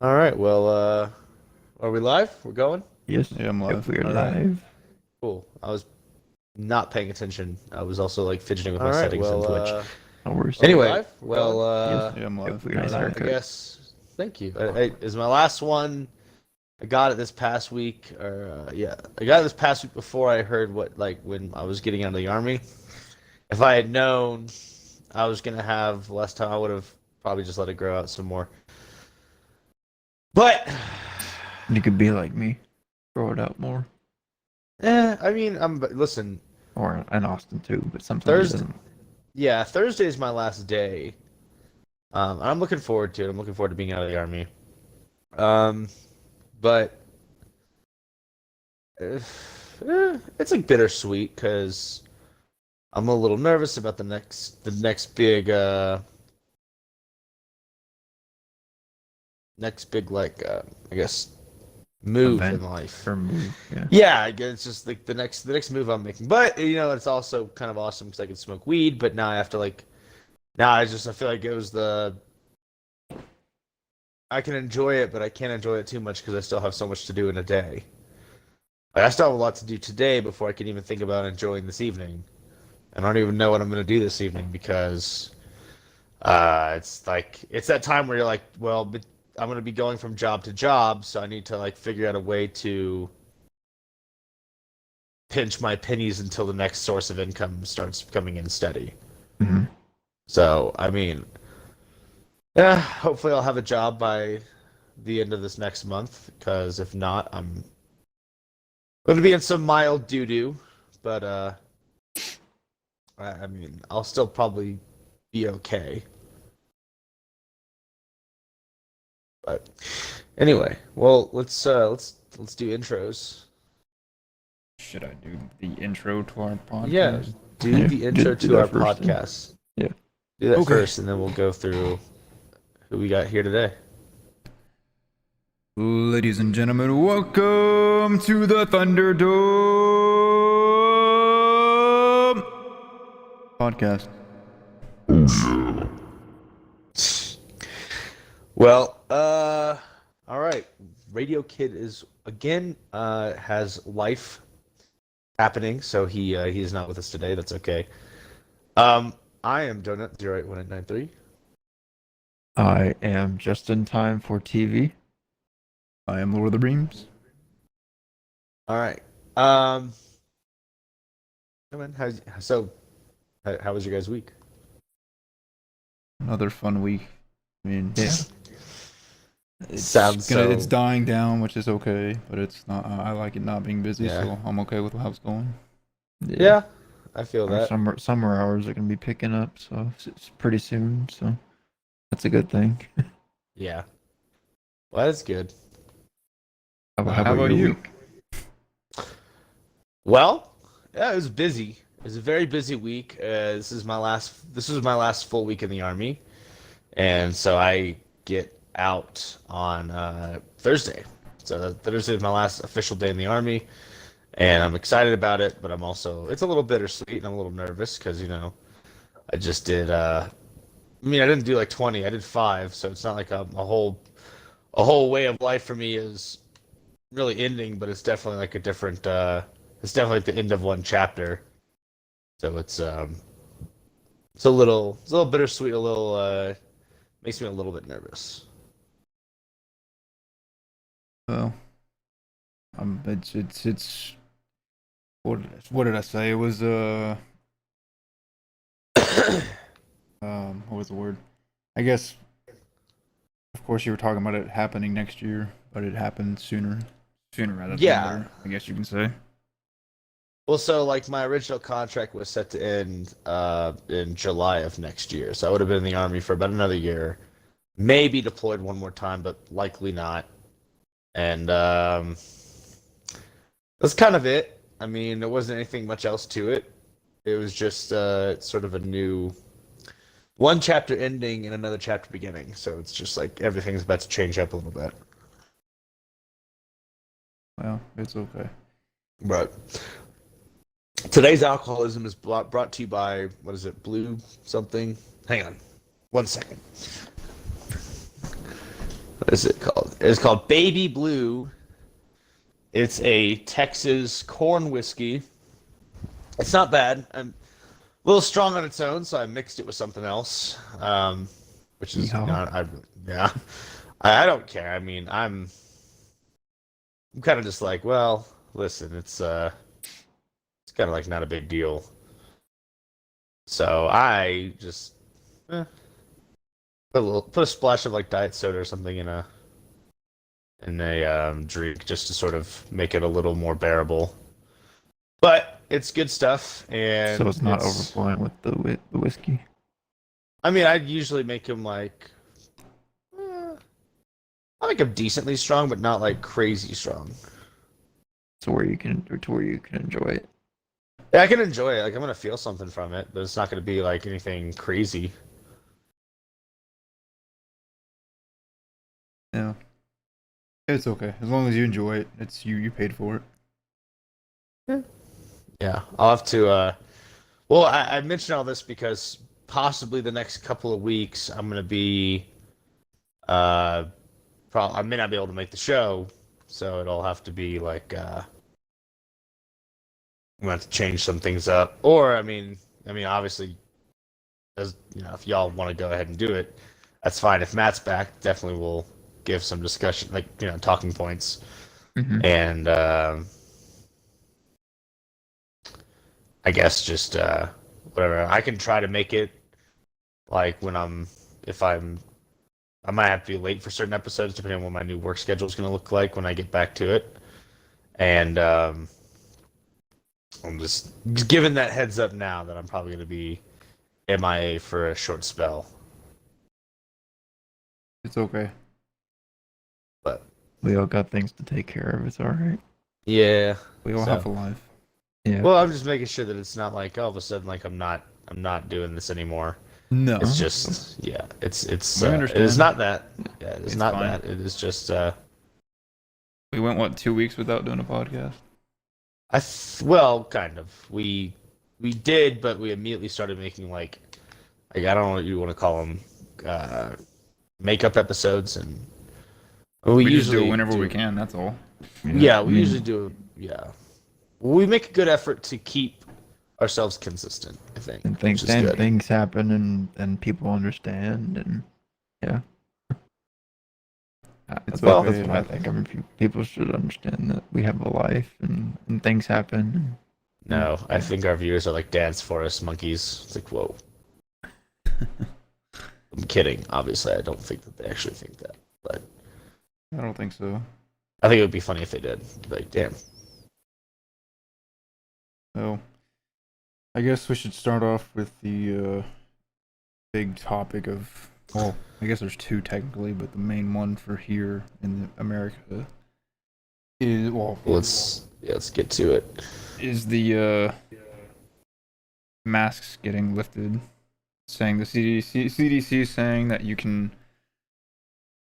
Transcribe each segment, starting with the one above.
All right. Well, are we live? We're going? Yes, Yeah, I'm if live. we're All right. live. Cool. I was not paying attention. I was also like fidgeting with my All right. settings on Well, Twitch. No worries. Are we live? We're well, Yes, yeah, I'm if live. we're I live. guess. Thank you. Is my last one. I got it this past week, yeah, I got it this past week before I heard what when I was getting out of the army. If I had known I was gonna have less time, I would have probably just let it grow out some more. But You could be like me, throw it out more, I mean, listen. or in Austin too. But sometimes it Thursday, doesn't. yeah, Thursday is my last day. I'm looking forward to it. I'm looking forward to being out of the army. But it's like bittersweet because I'm a little nervous about the next big I guess move Event in life. or move. Yeah. Yeah, I guess it's just like the next move I'm making. But it's also kind of awesome because I can smoke weed. But now I have to now I feel like it was I can enjoy it, but I can't enjoy it too much because I still have so much to do in a day. Like, I still have a lot to do today before I can even think about enjoying this evening. And I don't even know what I'm gonna do this evening because it's that time where you're like, well, but I'm gonna be going from job to job, so I need to figure out a way to pinch my pennies until the next source of income starts coming in steady. hmm So I mean, yeah, hopefully I'll have a job by the end of this next month. Because if not, I'm going to be in some mild doo doo. But I mean, I'll still probably be okay. But anyway, well, let's do intros. Should I do the intro to our Yeah, podcast? do Yeah, the intro do to our that first, then. podcast. Yeah. Do that Okay. first, and then we'll go through who we got here today. Ladies and gentlemen, welcome to the Thunderdome Podcast. Well, all right. Radio Kid is again has life happening, so he is not with us today. That's okay. I am Donut 081893. I am just in time for TV. I am Lord of the Rings. All right. Come on. How was your guys' week? Another fun week. I mean, Yeah. it's dying down, which is okay, but it's not. I like it not being busy, Yeah. so I'm okay with how it's going. Yeah, I feel Our that. summer hours are gonna be picking up, so it's pretty soon. So that's a good thing. Yeah. Well, that's good. How How about your you? week? Well, yeah, it was busy. It was a very busy week. This was my last full week in the army, and so I get out on Thursday. So Thursday is my last official day in the army, and I'm excited about it. But it's a little bittersweet, and I'm a little nervous because I just did. I mean, I didn't do like 20. I did 5, so it's not like a whole way of life for me is really ending, but it's definitely like a different. It's definitely like the end of one chapter. So it's a little bittersweet, a little makes me a little bit nervous. Well, it's what did I say? It was what was the word? I guess of course you were talking about it happening next year, but it happened sooner rather than Yeah. later, I guess you can say. Well, so like my original contract was set to end in July of next year, so I would have been in the army for about another year, maybe deployed one more time, but likely not. And that's kind of it. I mean, there wasn't anything much else to it. It was just sort of a new one chapter ending and another chapter beginning. So it's just like everything's about to change up a little bit. Well, it's okay. But today's alcoholism is brought to you by, what is it, Blue something? Hang on. 1 second. What is it called? It's called Baby Blue. It's a Texas corn whiskey. It's not bad. I'm a little strong on its own, so I mixed it with something else. Which is not. Yeah. I don't care. I mean, I'm kind of just like, well, listen, it's kind of like not a big deal. So I just put a splash of like diet soda or something in a drink just to sort of make it a little more bearable. But it's good stuff, and So it's not overflowing with the whiskey. I mean, I usually make them like I make them decently strong, but not like crazy strong. To where you can enjoy it. Yeah, I can enjoy it. Like I'm gonna feel something from it, but it's not gonna be like anything crazy. Yeah. It's okay. As long as you enjoy it. It's you paid for it. Yeah, I'll have to. Well, I mentioned all this because possibly the next couple of weeks I'm gonna be. I may not be able to make the show, so it'll have to be like. I'm gonna have to change some things up, or I mean, obviously, as you know, if y'all want to go ahead and do it, that's fine. If Matt's back, definitely we'll give some discussion, like talking points, and I guess just whatever. I can try to make it like when I might have to be late for certain episodes depending on what my new work schedule is going to look like when I get back to it, and I'm just giving that heads up now that I'm probably going to be MIA for a short spell. It's okay. But We all got things to take care of. It's all right. yeah, We all so- have a life. Yeah. Well, I'm just making sure that it's not like all of a sudden like I'm not doing this anymore. No. It's just it's We it understand. is not that. Yeah, it is It's not fine. that. It is just We went 2 weeks without doing a podcast? well, kind of. We did, but we immediately started making like I don't know what you want to call them, makeup episodes, and We just usually do it whenever we can, that's all. Yeah, we usually do. Yeah, we make a good effort to keep ourselves consistent. I think. And things which is good. things happen and people understand and yeah. It's Well, okay. that's what I think. I mean, people should understand that we have a life and things happen. No, I think our viewers are like dance forest monkeys. It's like, whoa. I'm kidding. Obviously, I don't think that they actually think that, but I don't think so. I think it would be funny if they did. Like, damn. So, I guess we should start off with the big topic of. Well, I guess there's two technically, but the main one for here in America is Let's get to it. is the masks getting lifted. Saying the CDC is saying that you can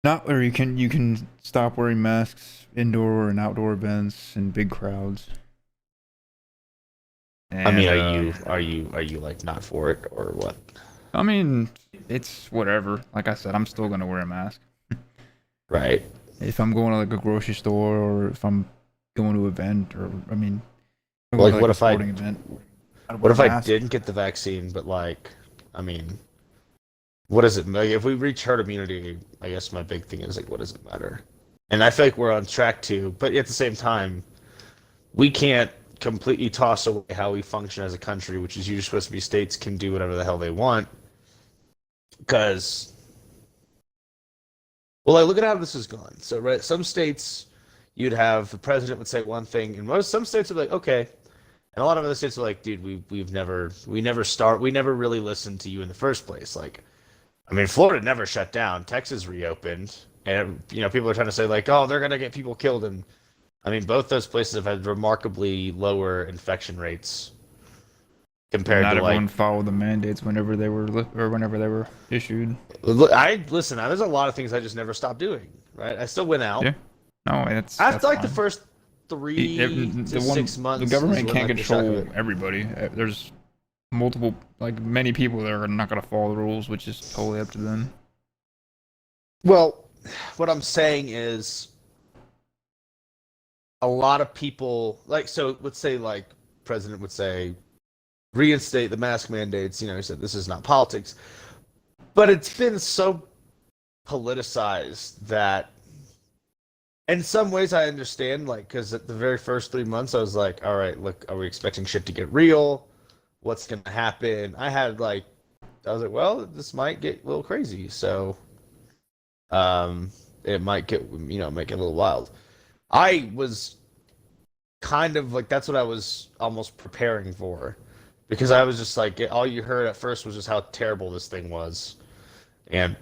you can stop wearing masks indoor and outdoor events and big crowds. And, I mean, are you like not for it or what? I mean, it's whatever. Like I said, I'm still gonna wear a mask. Right. If I'm going to like a grocery store or if I'm going to an event or I mean, Like, what if event, What if I didn't get the vaccine, but like, I mean, what does it like, if we reach herd immunity? I guess my big thing is like, what does it matter? And I feel like we're on track to, but at the same time, we can't completely toss away how we function as a country, which is usually supposed to be states can do whatever the hell they want. Because, well, like, look at how this is going. So, right, some states you'd have the president would say one thing, and some states would be like, okay. And a lot of other states are like, dude, we never really listened to you in the first place. Like, I mean, Florida never shut down. Texas reopened, and people are trying to say like, oh, they're gonna get people killed, and I mean, both those places have had remarkably lower infection rates compared not to everyone like. followed the mandates whenever they were issued. Listen. There's a lot of things I just never stopped doing. Right, I still went out. Yeah. No, that's After like the fine. first 3 to 6 months. The government is when, can't like, the shock of control it- everybody. There's many people that are not going to follow the rules, which is totally up to them. Well, what I'm saying is a lot of people like, so let's say like president would say reinstate the mask mandates. He said this is not politics, but it's been so politicized that in some ways I understand, like, because at the very first 3 months I was like, all right, look, are we expecting shit to get real? What's gonna happen? I was like, well, this might get a little crazy, so it might get make it a little wild. I was kind of like, that's what I was almost preparing for, because I was just like, all you heard at first was just how terrible this thing was, and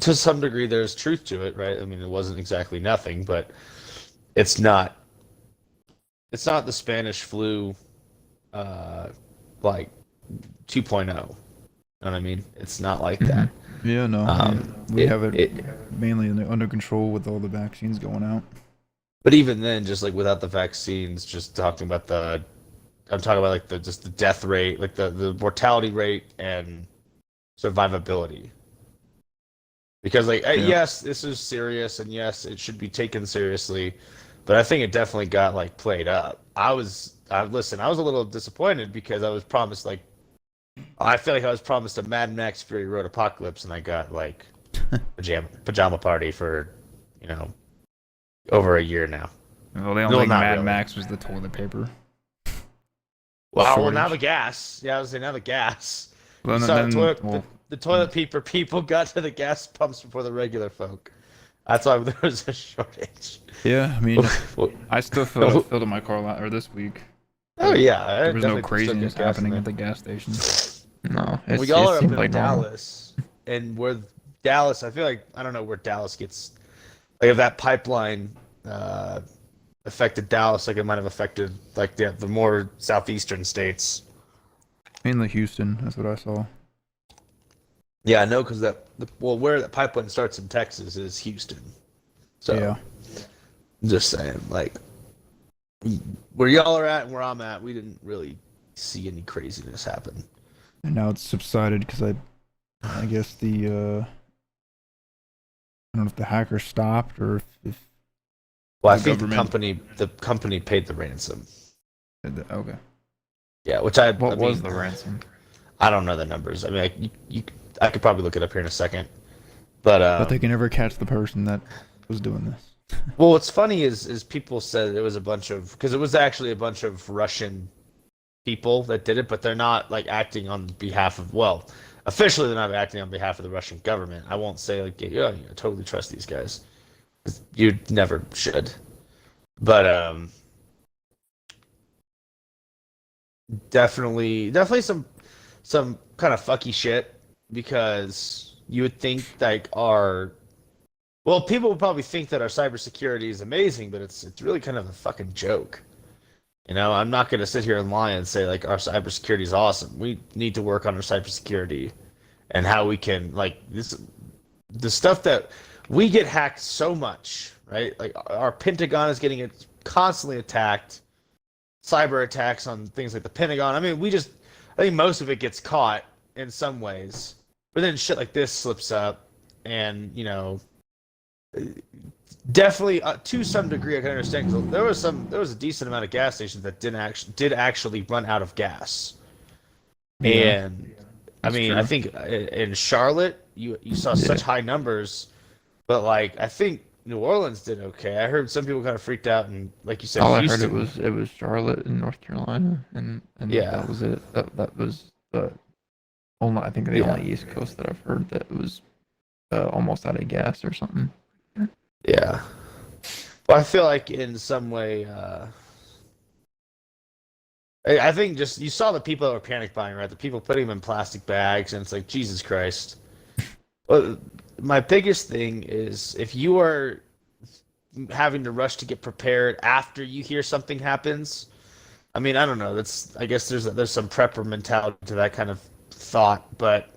to some degree there's truth to it, right? I mean, it wasn't exactly nothing, but it's not the Spanish flu like 2.0. You know what I mean? It's not like that. Yeah, no. We have it mainly under control with all the vaccines going out. But even then, just like without the vaccines, just talking about I'm talking about like the death rate, like the mortality rate and survivability. Because like, yes, this is serious, and yes, it should be taken seriously, but I think it definitely got like played up. I was a little disappointed because I was promised I feel like I was promised a Mad Max Fury Road apocalypse, and I got like pajama party for over a year now. Well, they don't think Mad Max was the toilet paper. Well, now the gas. Yeah, I was saying now the gas. Well, The toilet paper people got to the gas pumps before the regular folk. That's why there was a shortage. Yeah, I mean, I still filled up my car this week. Oh yeah, there was no craziness happening at the gas stations. No, we all are up in Dallas, and where Dallas, I feel like, I don't know where Dallas gets, like if that pipeline affected Dallas, like it might have affected like the more southeastern states. Mainly Houston, that's what I saw. Yeah, I know, because where that pipeline starts in Texas is Houston. So yeah, I'm just saying, like, where y'all are at and where I'm at, we didn't really see any craziness happen. And now it's subsided because I guess I don't know if the hacker stopped or if well, I think the company paid the ransom. Okay. Yeah, what was the ransom? I don't know the numbers. I mean, I could probably look it up here in a second, but they can never catch the person that was doing this. Well, what's funny is people said it was because it was actually a bunch of Russian people that did it, but they're not like acting on behalf of, officially they're not acting on behalf of the Russian government. I won't say like, totally trust these guys. You never should. But definitely some kind of fucky shit, because you would think like people would probably think that our cybersecurity is amazing, but it's really kind of a fucking joke. I'm not going to sit here and lie and say like our cybersecurity is awesome. We need to work on our cybersecurity and how we can, like, the stuff that we get hacked so much, right? Like our Pentagon is getting it constantly attacked, cyber attacks on things like the Pentagon. I mean, I think most of it gets caught in some ways, but then shit like this slips up, and definitely to some degree I can understand, because there was a decent amount of gas stations that did actually run out of gas. Yeah, and I mean, true. I think in Charlotte you saw such high numbers, but like I think New Orleans did okay. I heard some people kind of freaked out, and like you said, all Houston, I heard it was Charlotte in North Carolina, and yeah, that was it. That was the only, I think, the only East Coast that I've heard that was almost out of gas or something. Yeah. Well, I feel like in some way, I think just you saw the people that were panic buying, right? The people putting them in plastic bags, and it's like, Jesus Christ. Well, my biggest thing is if you are having to rush to get prepared after you hear something happens, I mean, I don't know. I guess there's some prepper mentality to that kind of thought, but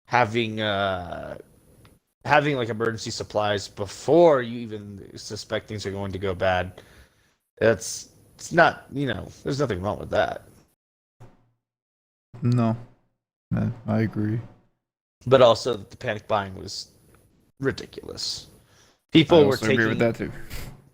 having like emergency supplies before you even suspect things are going to go bad, it's not, there's nothing wrong with that. No, I agree. But also the panic buying was ridiculous. I People were also agree with taking that too.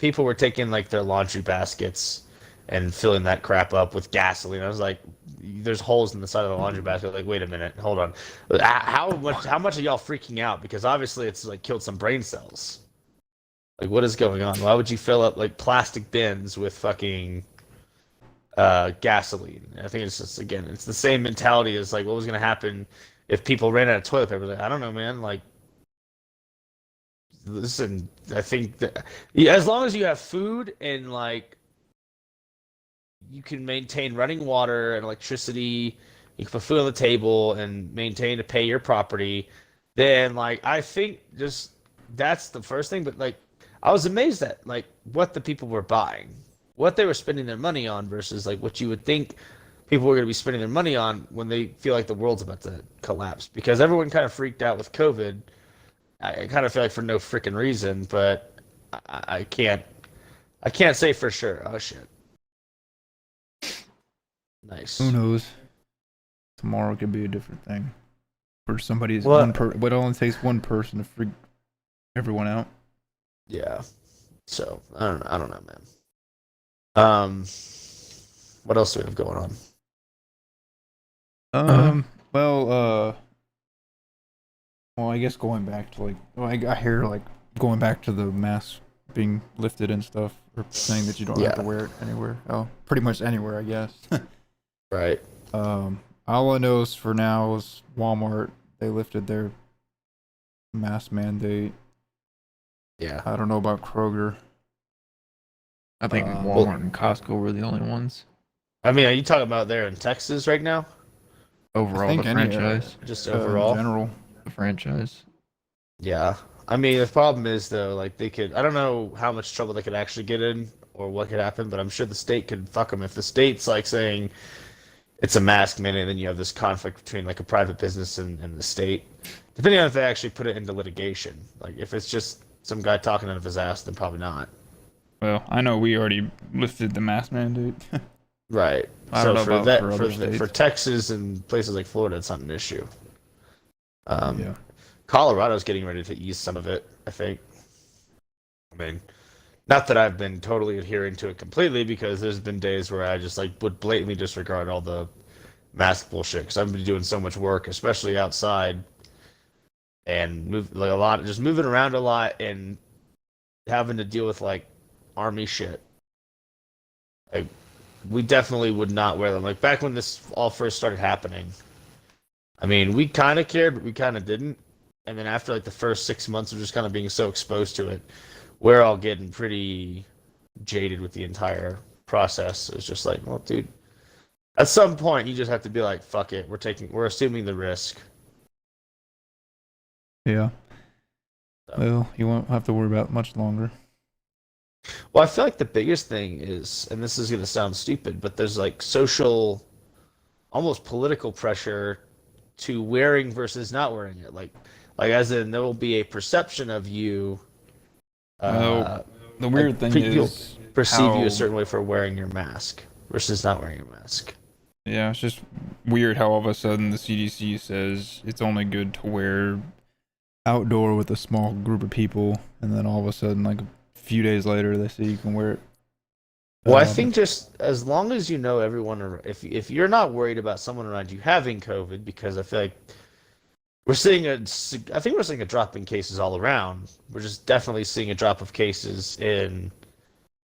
people were taking like their laundry baskets and filling that crap up with gasoline. I was like, there's holes in the side of the laundry basket. Like, wait a minute, hold on. How much are y'all freaking out? Because obviously it's like killed some brain cells. Like, what is going on? Why would you fill up like plastic bins with fucking gasoline? I think it's just, again, it's the same mentality as like what was gonna happen if people ran out of toilet paper. Like, I don't know, man. Like, listen, I think that, yeah, as long as you have food and like you can maintain running water and electricity, you can put food on the table and maintain to pay your property, then like I think just that's the first thing. But like I was amazed at like what the people were buying, what they were spending their money on versus like what you would think people were going to be spending their money on when they feel like the world's about to collapse. Because everyone kind of freaked out with COVID. I kind of feel like for no freaking reason, but I can't say for sure. Oh shit. Nice. Who knows? Tomorrow could be a different thing. For somebody's What? one per, but it only takes one person to freak everyone out. Yeah. So I don't know, man. What else do we have going on? Well, I guess going back to like, well, I hear like going back to the mask being lifted and stuff, or saying that you don't have to wear it anywhere. Oh, pretty much anywhere, I guess. Right. All I know is for now is Walmart, they lifted their mask mandate. Yeah. I don't know about Kroger. I think Walmart and Costco were the only ones. I mean, are you talking about there in Texas right now? Overall, think the any, franchise. Just overall? In general. The franchise. Yeah. I mean, the problem is, though, like, I don't know how much trouble they could actually get in or what could happen, but I'm sure the state could fuck them. If the state's, like, saying it's a mask mandate, then you have this conflict between, like, a private business and the state. Depending on if they actually put it into litigation. Like, if it's just some guy talking out of his ass, then probably not. Well, I know we already lifted the mask mandate. Right. I don't know for about that, for other states. for Texas and places like Florida, it's not an issue. Yeah. Colorado's getting ready to ease some of it, I think. I mean, not that I've been totally adhering to it completely, because there's been days where I just like would blatantly disregard all the mask bullshit, because I've been doing so much work, especially outside, and just moving around a lot and having to deal with like army shit. Like, we definitely would not wear them. Like back when this all first started happening, I mean, we kind of cared, but we kind of didn't. And then after like the first 6 months of just kind of being so exposed to it, we're all getting pretty jaded with the entire process. It's just like, well, dude, at some point you just have to be like, fuck it, we're assuming the risk. Yeah. So. Well, you won't have to worry about it much longer. Well, I feel like the biggest thing is, and this is going to sound stupid, but there's like social, almost political pressure to wearing versus not wearing it. Like as in there will be a perception of you. The weird thing people is perceive you a certain way for wearing your mask versus not wearing your mask. Yeah, it's just weird how all of a sudden the CDC says it's only good to wear outdoor with a small group of people, and then all of a sudden, like a few days later, they say you can wear it. Well, I think just as long as you know everyone, if you're not worried about someone around you having COVID, because I feel like I think we're seeing a drop in cases all around. We're just definitely seeing a drop of cases in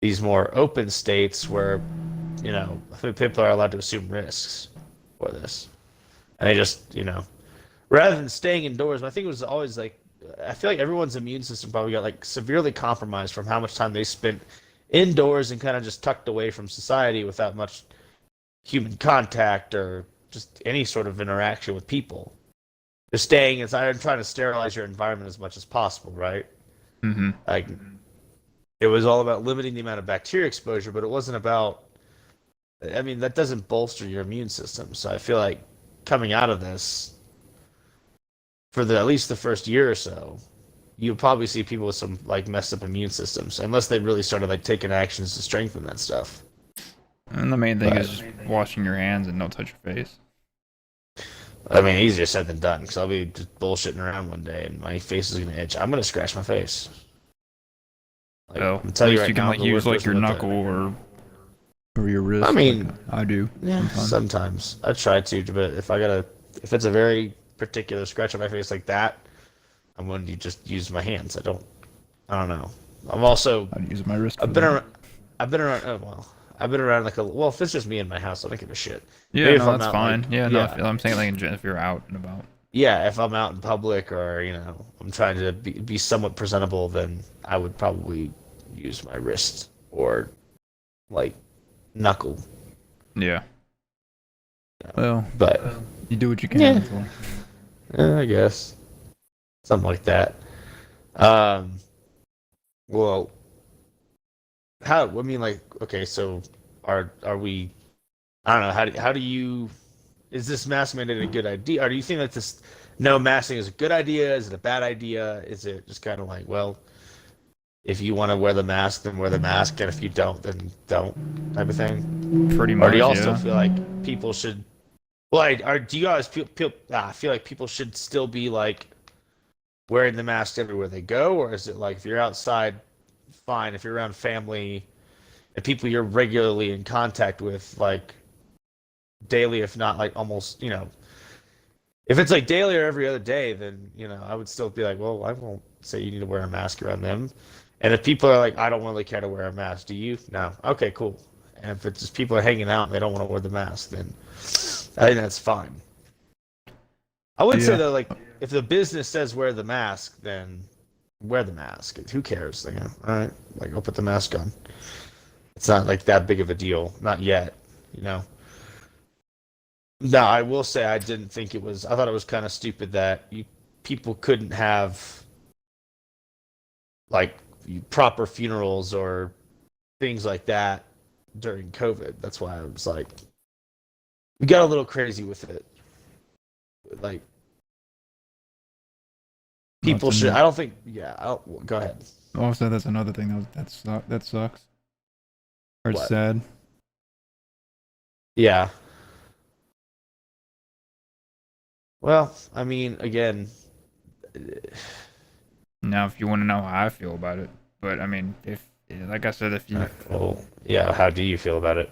these more open states where, I think people are allowed to assume risks for this. And they just, rather than staying indoors, I think it was always like, I feel like everyone's immune system probably got like severely compromised from how much time they spent indoors and kind of just tucked away from society without much human contact or just any sort of interaction with people. Just staying inside and trying to sterilize your environment as much as possible, right? Mm-hmm. Like, it was all about limiting the amount of bacteria exposure, but it wasn't about, I mean, that doesn't bolster your immune system. So I feel like coming out of this, for at least the first year or so, you'll probably see people with some like messed up immune systems, unless they really started like taking actions to strengthen that stuff. And the main thing is just washing your hands and don't touch your face. I mean, easier said than done, because I'll be just bullshitting around one day and my face is gonna itch. I'm gonna scratch my face. Like, Well, I'm at telling you least right you can now, like I'm the use worst like your person with knuckle or your wrist. I mean, like I do. yeah, sometimes I try to, but if it's a very particular scratch on my face like that, I'm going to just use my hands. I don't know. I'm also, I'd use my wrist. I've been around, oh, well, I've been around well, if it's just me in my house, I don't give a shit. yeah, Maybe if no, I'm that's out, fine. like, Yeah, no, yeah, I'm saying like if you're out and about. yeah, if I'm out in public or, I'm trying to be somewhat presentable, then I would probably use my wrist or, like, knuckle. Yeah. Well, But, you do what you can. Yeah. That's all. I guess. Something like that. Well, I mean, like, okay, so are we, I don't know, how do you, is this mask mandate a good idea? Or do you think that this no masking is a good idea? Is it a bad idea? Is it just kind of like, well, if you want to wear the mask, then wear the mask, and if you don't, then don't, type of thing? Pretty Or much. do you also Yeah. feel like people should, well, do you guys feel like people should still be like wearing the mask everywhere they go, or is it like if you're outside, fine, if you're around family and people you're regularly in contact with, like daily, if not like almost, if it's like daily or every other day, then I would still be like, well, I won't say you need to wear a mask around them. And if people are like, I don't really care to wear a mask, do you? No. Okay, cool. And if it's just people are hanging out and they don't want to wear the mask, then I think that's fine. I would say Yeah. though, like, if the business says wear the mask, then wear the mask. Who cares? Like, all right, like, I'll put the mask on. It's not like that big of a deal. Not yet, No, I will say I didn't think it was. I thought it was kind of stupid that people couldn't have like proper funerals or things like that during COVID. That's why I was like, we got a little crazy with it. Like, people should. I don't think. Yeah. Go ahead. Also, that's another thing that sucks. Or it's What? sad. Yeah. Well, I mean, again, Now, if you want to know how I feel about it, but I mean, if like I said, if you, well, yeah. How do you feel about it?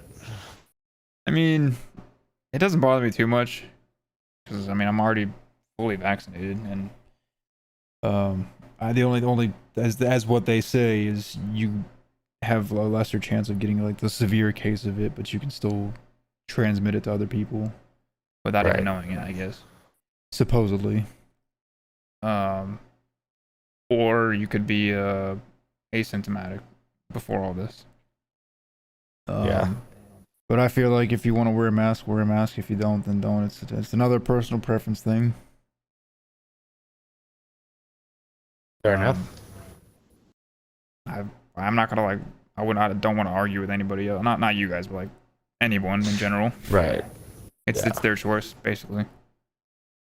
I mean, it doesn't bother me too much because I mean I'm already fully vaccinated, and The only as what they say is you have a lesser chance of getting like the severe case of it, but you can still transmit it to other people without Right. even knowing it, I guess. supposedly. Or you could be asymptomatic before all this. Yeah. But I feel like if you want to wear a mask, wear a mask. If you don't, then don't. It's another personal preference thing. Fair enough. I'm not gonna I don't want to argue with anybody else. Not you guys, but like anyone in general. Right. It's their choice, basically.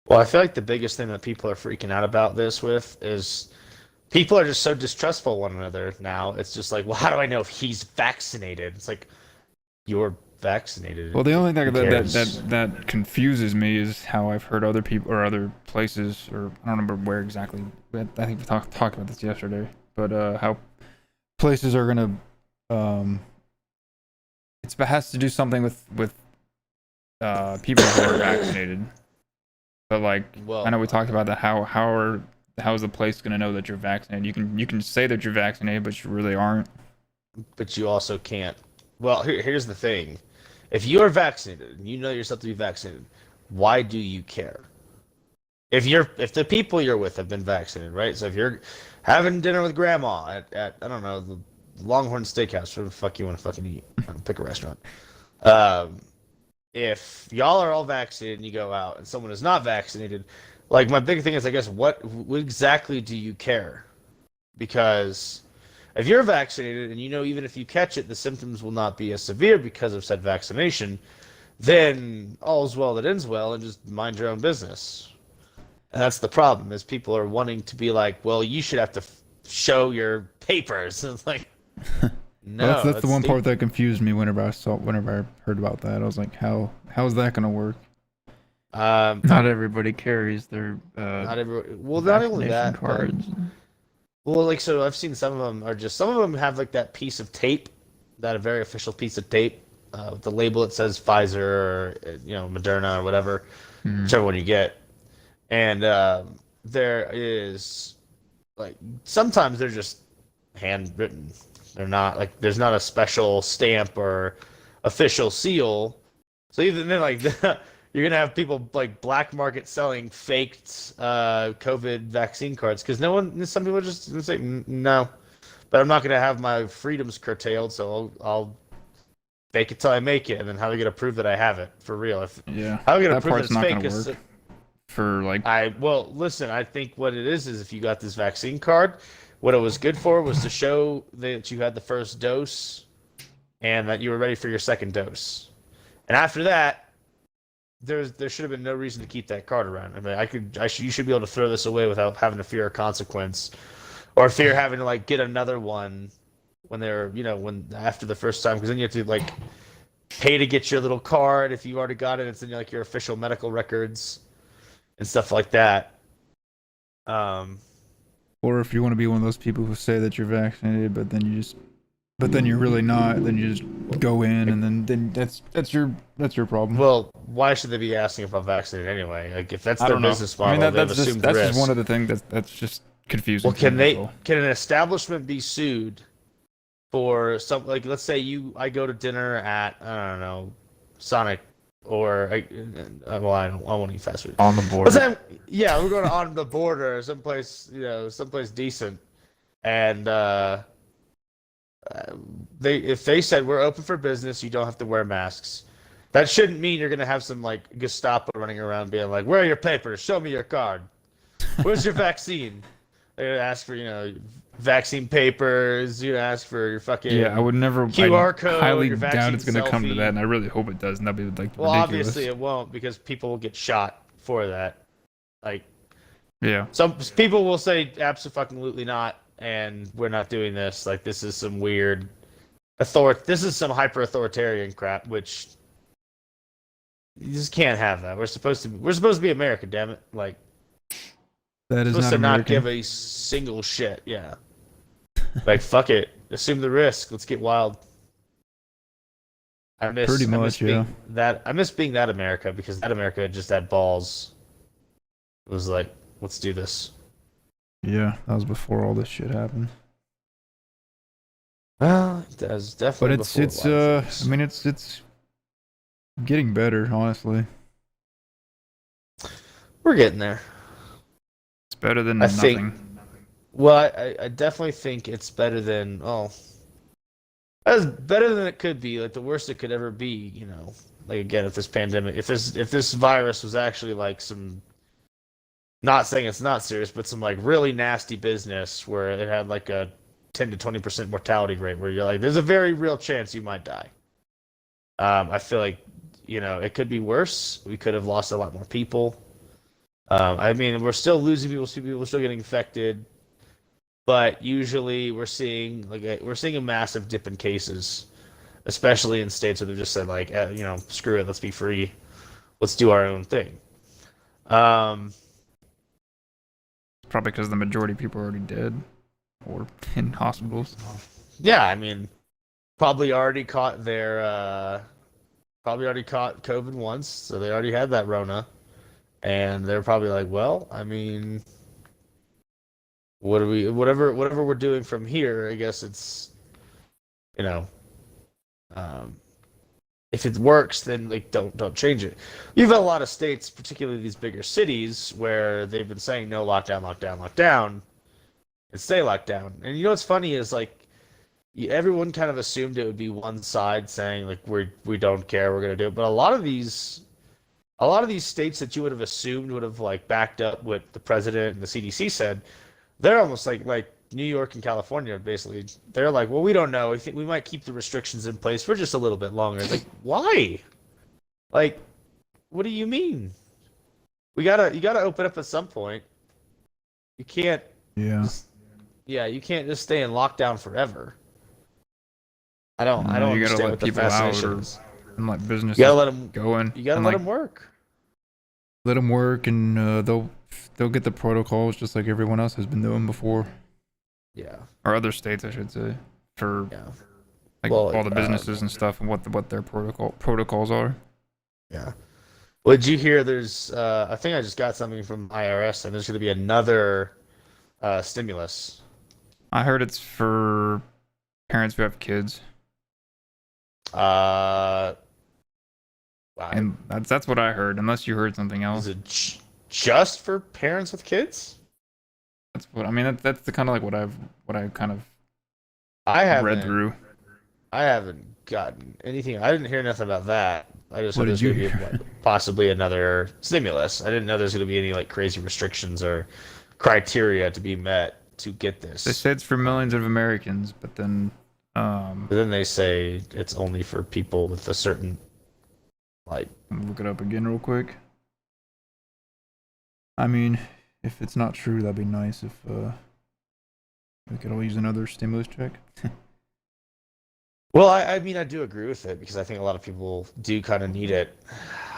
Well, I feel like the biggest thing that people are freaking out about this with is people are just so distrustful of one another now. It's just like, well, how do I know if he's vaccinated? It's like, you're vaccinated. Well, the only thing Who cares? that confuses me is how I've heard other people or other places, or I don't remember where exactly. I think we talked about this yesterday. But how places are gonna it has to do something with people who are vaccinated. But like, Well, I know we talked about that. How is the place gonna know that you're vaccinated? You can say that you're vaccinated, but you really aren't. but you also can't. Well, here's the thing: if you are vaccinated and you know yourself to be vaccinated, why do you care? If the people you're with have been vaccinated, right? So if you're having dinner with grandma at I don't know, the Longhorn Steakhouse, where the fuck you want to fucking eat, pick a restaurant. If y'all are all vaccinated and you go out and someone is not vaccinated, like, my big thing is, I guess, what exactly do you care? Because if you're vaccinated and you know even if you catch it, the symptoms will not be as severe because of said vaccination, then all's well that ends well, and just mind your own business. And that's the problem, is people are wanting to be like, well, you should have to show your papers. And it's like, no. that's the one part that confused me whenever I heard about that. I was like, how is that gonna work? Not everybody carries their Not every. Well, not only vaccination that, cards. well, like so, I've seen some of them are just some of them have like that piece of tape, that a very official piece of tape, with the label that says Pfizer or Moderna or whatever, whichever one you get, and there is like sometimes they're just handwritten. They're not like there's not a special stamp or official seal. So even then, like you're gonna have people like black market selling faked COVID vaccine cards because some people are just gonna say no, but I'm not gonna have my freedoms curtailed, so I'll fake it till I make it, and then how are they gonna prove that I have it for real? How are they gonna that prove part's that not it's gonna fake? work for like. Listen, I think what it is if you got this vaccine card, what it was good for was to show that you had the first dose and that you were ready for your second dose. And after that, there should have been no reason to keep that card around. I mean, you should be able to throw this away without having to fear a consequence, or fear having to like get another one when after the first time, because then you have to like pay to get your little card if you already got it. It's in like your official medical records and stuff like that. Or if you want to be one of those people who say that you're vaccinated, but then you're really not, then you just go in, and then that's your problem. Well, why should they be asking if I'm vaccinated anyway? Like, if that's I their don't know. business model, they've assumed that's risk. just one of the things that's just confusing. Well, can an establishment be sued for some, like, let's say I go to dinner at, I don't know, Sonic, or I won't eat fast food. On the border. Yeah, we're going on the border, someplace decent, and if they said we're open for business, you don't have to wear masks. That shouldn't mean you're gonna have some like Gestapo running around being like, "Where are your papers? Show me your card. Where's your vaccine?" They're gonna ask for vaccine papers. You ask for your fucking Yeah, I would never. QR code. I highly your doubt it's gonna come to selfie. that, and I really hope it does. And that'd be like Well, ridiculous. obviously it won't because people will get shot for that. Like, Yeah. some people will say absolutely not, and we're not doing this. Like, this is some weird this is some hyper authoritarian crap, which you just can't have that. We're supposed to be America, damn it. Like, That is supposed not to not American. give a single shit. Yeah. Like, fuck it. Assume the risk. Let's get wild. I miss being that America, because that America just had balls. It was like, let's do this. Yeah, that was before all this shit happened. Well, it was definitely. But I mean, it's getting better, honestly. We're getting there. It's better than I nothing. think. Well, I definitely think it's better than that's better than it could be. Like, the worst it could ever be. Like, again, if this pandemic, if this virus was actually like some, not saying it's not serious, but some like really nasty business where it had like a 10 to 20% mortality rate, where you're like, there's a very real chance you might die. I feel like it could be worse. We could have lost a lot more people. I mean, we're still losing people. People are still getting infected. But usually we're seeing a massive dip in cases, especially in states where they've just said like, screw it, let's be free, let's do our own thing. Probably because the majority of people are already dead or in hospitals. Yeah, I mean, probably already caught COVID once, so they already had that Rona, and they're probably like, well, I mean, whatever we're doing from here, I guess it's, if it works, then like don't change it. You've got a lot of states, particularly these bigger cities, where they've been saying no lockdown, and stay locked down. And what's funny is like everyone kind of assumed it would be one side saying like we don't care, we're gonna do it. But a lot of these states that you would have assumed would have like backed up what the president and the CDC said, they're almost like New York and California, basically. They're like, well, we don't know. We think we might keep the restrictions in place for just a little bit longer. It's like, why? Like, what do you mean? You gotta open up at some point. You can't. Yeah. You can't just stay in lockdown forever. I don't You understand gotta let what the people out fascination or is. and let businesses You gotta let them go in. You gotta and let like them work. let them work, and they'll get the protocols just like everyone else has been doing before. Yeah. Or other states, I should say, for Yeah. like Well, all the businesses and stuff, and what their protocols are. Yeah. Well, did you hear there's I think I just got something from IRS and there's going to be another stimulus. I heard it's for parents who have kids, Uh and that's what I heard. Unless you heard something else. is it just for parents with kids? That's what I mean. That's the kind of like what I kind of I read haven't through. I haven't gotten anything. I didn't hear nothing about that. I just What heard did there's you going to be hear? like, possibly another stimulus. I didn't know there's going to be any like crazy restrictions or criteria to be met to get this. They say it's for millions of Americans, but then But then they say it's only for people with a certain like. let me look it up again real quick. I mean, if it's not true, that'd be nice if we could all use another stimulus check. Well, I mean, I do agree with it because I think a lot of people do kind of need it.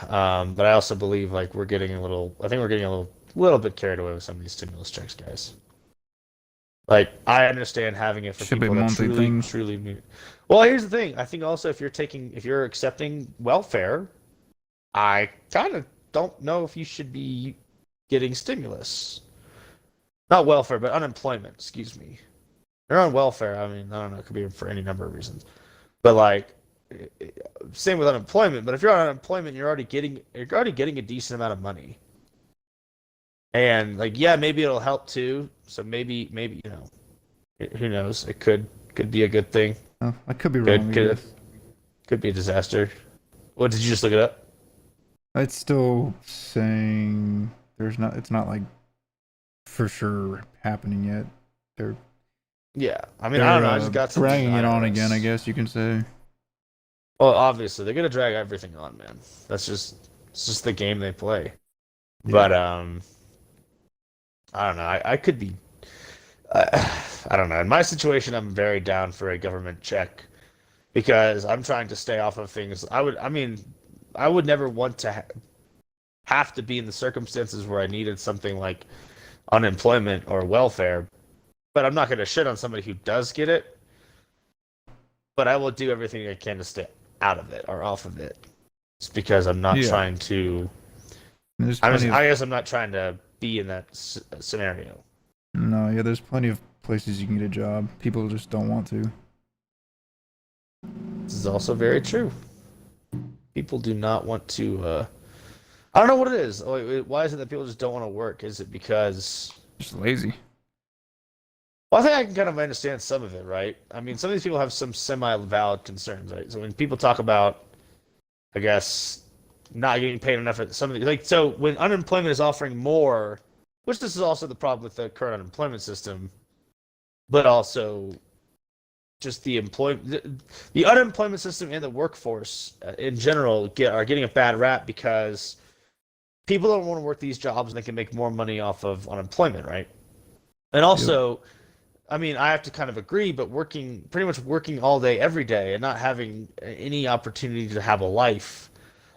But I also believe like we're getting a little. I think we're getting a little bit carried away with some of these stimulus checks, guys. Like I understand having it for Should be people that monthly truly, things. truly need. Well, here's the thing. I think also if you're accepting welfare, I kind of don't know if you should be getting stimulus. Not welfare, but unemployment. Excuse me. You're on welfare. I mean, I don't know. It could be for any number of reasons. But like, same with unemployment. But if you're on unemployment, you're already getting a decent amount of money. And like, yeah, maybe it'll help too. So maybe who knows? It could be a good thing. Oh, I could be wrong. I Could guess. could be a disaster. What did you just look it up? It's still saying it's not like for sure happening yet. They're Yeah, I mean, I don't know. I just got something dragging from it on IRS. again, I guess you can say. Well, obviously they're gonna drag everything on, man. It's just the game they play. Yeah. But I don't know. I could be. I don't know. In my situation, I'm very down for a government check because I'm trying to stay off of things. I would never want to have to be in the circumstances where I needed something like unemployment or welfare. But I'm not going to shit on somebody who does get it. But I will do everything I can to stay out of it or off of it. It's because I'm not Yeah. trying to. There's I plenty of, guess I'm not trying to be in that scenario. no, yeah, there's plenty of places you can get a job. People just don't want to. This is also very true. People do not want to. I don't know what it is. Why is it that people just don't want to work? Is it because? Just lazy. Well, I think I can kind of understand some of it, right? I mean, some of these people have some semi-valid concerns, right? So when people talk about, I guess, not getting paid enough at some of the so when unemployment is offering more, which this is also the problem with the current unemployment system, but also just the unemployment system and the workforce in general are getting a bad rap because people don't want to work these jobs and they can make more money off of unemployment, right? And also, I mean, I have to kind of agree, but pretty much working all day, every day, and not having any opportunity to have a life.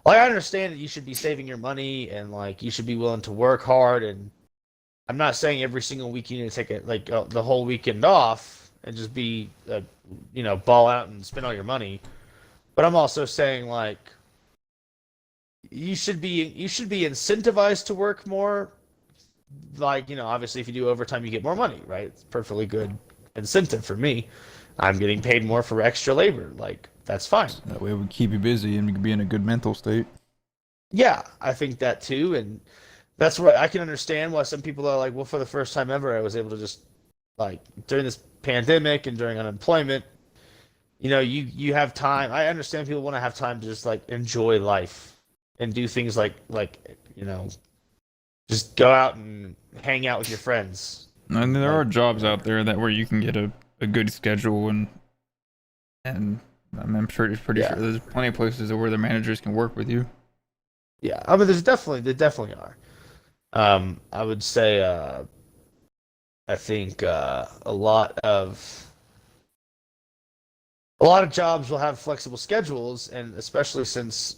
Like, I understand that you should be saving your money and like you should be willing to work hard. And I'm not saying every single week you need to take it the whole weekend off and just be, ball out and spend all your money. But I'm also saying like you should be incentivized to work more. Like, obviously if you do overtime, you get more money, right? It's perfectly good incentive for me. I'm getting paid more for extra labor. Like, that's fine. That way it would keep you busy and you could be in a good mental state. Yeah, I think that too. And that's where I can understand why some people are like, well, for the first time ever, I was able to just, like, during this pandemic and during unemployment, you have time. I understand people want to have time to just, like, enjoy life and do things like just go out and hang out with your friends. And there are jobs out there where you can get a good schedule and I'm pretty sure there's plenty of places where the managers can work with you. Yeah, I mean, there definitely are. I would say, I think a lot of jobs will have flexible schedules, and especially since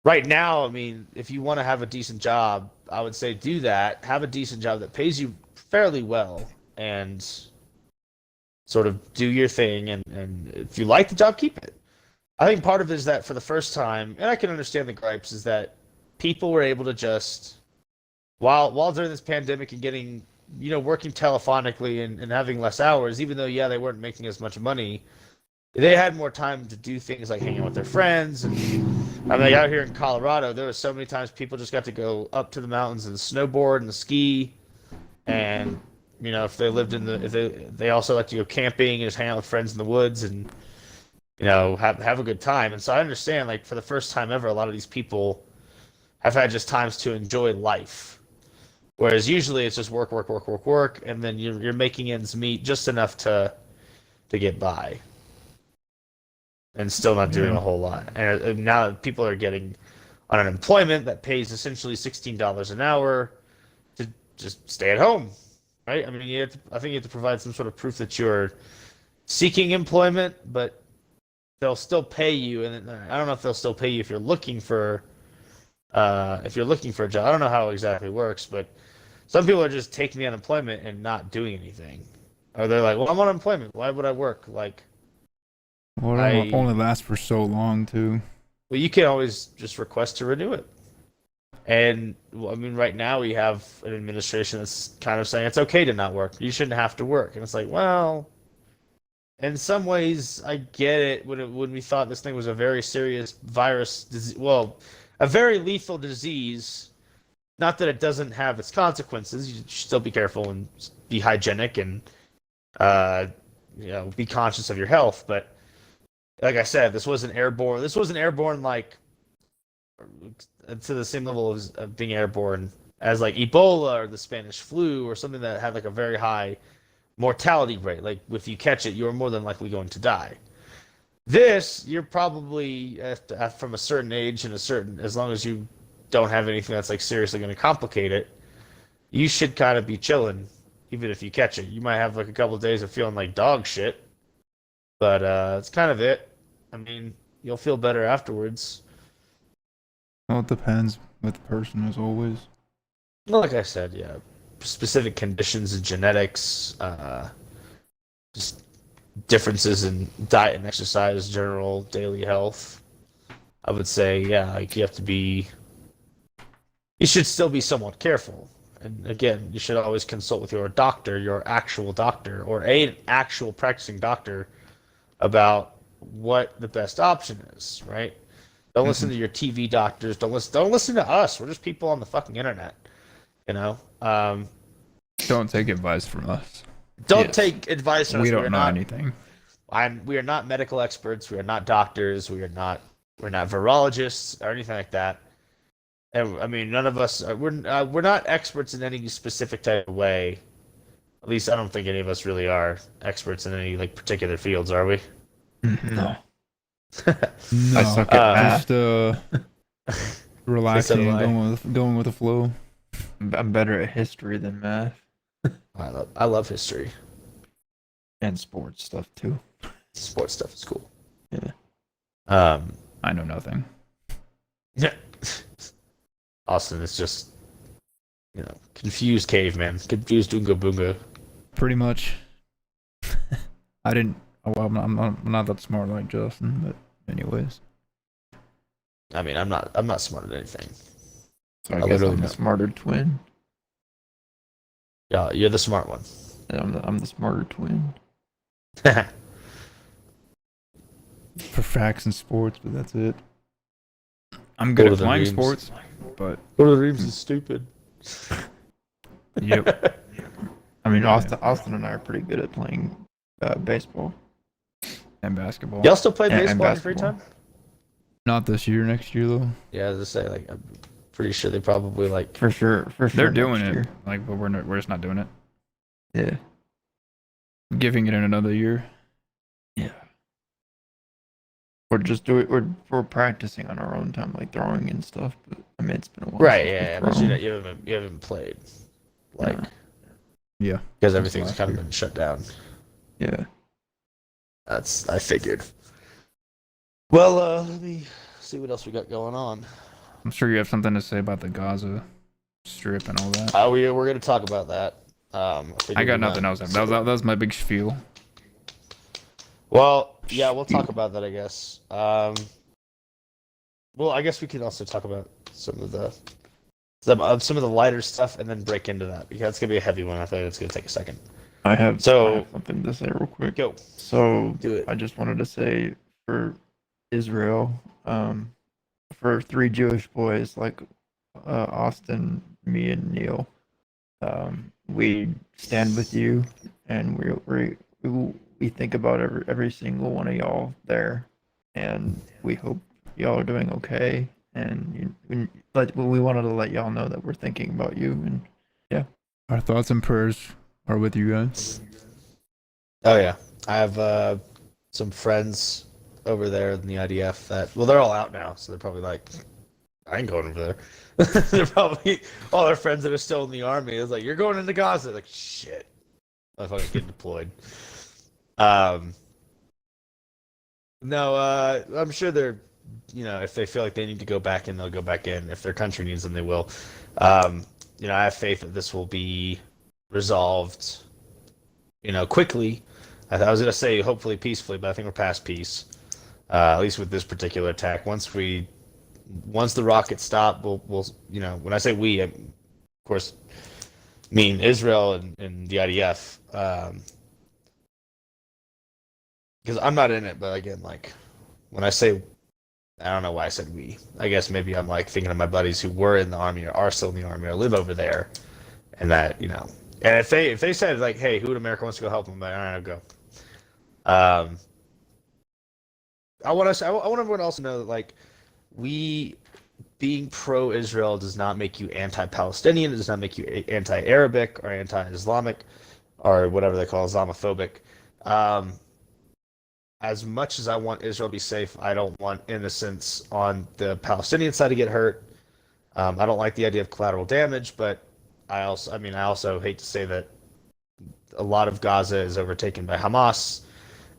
right now, I mean, if you want to have a decent job, I would say do that. Have a decent job that pays you fairly well, and sort of do your thing. And if you like the job, keep it. I think part of it is that for the first time, and I can understand the gripes, is that people were able to just, while during this pandemic and getting, working telephonically and having less hours, even though, yeah, they weren't making as much money, they had more time to do things like hang out with their friends. And I mean, like out here in Colorado, there were so many times people just got to go up to the mountains and snowboard and ski. And, if they lived if they also like to go camping and just hang out with friends in the woods and, have a good time. And so I understand, like, for the first time ever, a lot of these people have had just times to enjoy life. Whereas usually it's just work, and then you're making ends meet just enough to get by. And still not doing a whole lot. And now people are getting on unemployment that pays essentially $16 an hour to just stay at home, right? I mean, I think you have to provide some sort of proof that you're seeking employment, but they'll still pay you. And I don't know if they'll still pay you if you're looking for a job. I don't know how it exactly works, but some people are just taking the unemployment and not doing anything. Or they're like, well, I'm on unemployment. Why would I work? Like, well, it only lasts for so long, too. Well, you can always just request to renew it. And, I mean, right now we have an administration that's kind of saying it's okay to not work. You shouldn't have to work. And it's like, well, in some ways, I get it. When we thought this thing was a very serious virus, a very lethal disease, not that it doesn't have its consequences. You should still be careful and be hygienic and, be conscious of your health. But like I said, this wasn't airborne. This wasn't airborne like to the same level of being airborne as like Ebola or the Spanish flu or something that had like a very high mortality rate. Like if you catch it, you're more than likely going to die. This, you're probably from a certain age and as long as you don't have anything that's like seriously going to complicate it, you should kind of be chilling, even if you catch it. You might have like a couple of days of feeling like dog shit, but it's kind of it. I mean, you'll feel better afterwards. Well, it depends with the person, as always. Well, like I said, yeah, specific conditions and genetics, just differences in diet and exercise, general daily health. I would say, yeah, like you should still be somewhat careful. And again, you should always consult with your doctor, your actual doctor, or an actual practicing doctor about what the best option is, right? Don't listen to your TV doctors. Don't listen to us. We're just people on the fucking internet, Don't take advice from us. Don't take advice from us. We don't know anything. We are not medical experts. We are not doctors. We're not virologists or anything like that. And I mean, none of us we're not experts in any specific type of way. At least I don't think any of us really are experts in any like particular fields, are we? No. No. I suck at just relaxing and going with the flow. I'm better at history than math. I love history. And sports stuff too. Sports stuff is cool. Yeah. I know nothing. Yeah. Austin is just, confused caveman. Confused Oonga Boonga. Pretty much. I'm not that smart like Justin, but anyways. I mean, I'm not smart at anything. So I guess I'm the smarter twin. Yeah, you're the smart one. I'm the smarter twin. For facts and sports, but that's it. I'm good at flying sports, but Lord of the Rings is stupid. Yep. I mean, Austin and I are pretty good at playing baseball and basketball. Y'all still play baseball and in your free basketball. time? Not this year, next year though. Yeah, as I say, like I'm pretty sure they probably like. For sure. They're doing next it, year. but we're just not doing it. Yeah. Giving it another year. Yeah. We're practicing on our own time, like throwing and stuff. But I mean, it's been a while. Right. since Yeah. we've But thrown. you haven't played, like, Yeah. because everything's kind of been shut down. Yeah. I figured. Well, let me see what else we got going on. I'm sure you have something to say about the Gaza Strip and all that. We're gonna talk about that. I got nothing else. That was my big spiel. Well, yeah, we'll talk about that, I guess. Well, I guess we can also talk about some of the lighter stuff and then break into that, because it's gonna be a heavy one. I think it's gonna take a second. I have So something to say real quick. go. So Do it. I just wanted to say for Israel, for three Jewish boys like Austin, me, and Neil, we stand with you, and we think about every single one of y'all there, and we hope y'all are doing okay. And we wanted to let y'all know that we're thinking about you, and Our thoughts and prayers are with you guys. Oh yeah, I have some friends over there in the IDF that, well, they're all out now, so they're probably like, I ain't going over there. They're probably all their friends that are still in the army. It's like, you're going into Gaza. Like, shit, I fucking get deployed. No, I'm sure they're, if they feel like they need to go back in, they'll go back in. If their country needs them, they will. I have faith that this will be resolved, quickly. I was gonna say hopefully peacefully, but I think we're past peace. At least with this particular attack. Once the rockets stop, we'll when I say we, I, of course, mean Israel and the IDF. Because I'm not in it, but again, like when I say, I don't know why I said we. I guess maybe I'm like thinking of my buddies who were in the army or are still in the army or live over there, and that And if they said like, hey, who in America wants to go help them? I'm like, all right, I'll go. I want everyone else to know that, like, we being pro-Israel does not make you anti-Palestinian. It does not make you anti-Arabic or anti-Islamic or whatever they call Islamophobic. As much as I want Israel to be safe, I don't want innocents on the Palestinian side to get hurt. I don't like the idea of collateral damage, but I also hate to say that a lot of Gaza is overtaken by Hamas,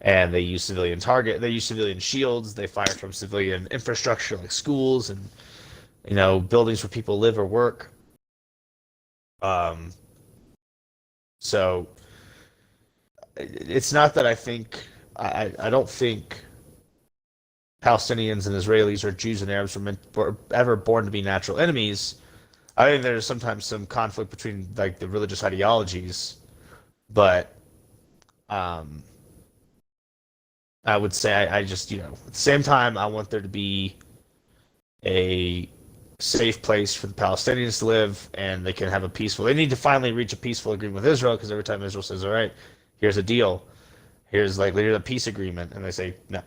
and they use civilian shields. They fire from civilian infrastructure like schools and buildings where people live or work. So it's not that I don't think Palestinians and Israelis or Jews and Arabs were ever born to be natural enemies. I think there's sometimes some conflict between like the religious ideologies, but I would say I just at the same time I want there to be a safe place for the Palestinians to live, and they can have they need to finally reach a peaceful agreement with Israel, because every time Israel says, all right, here's a deal, here's a peace agreement, and they say no,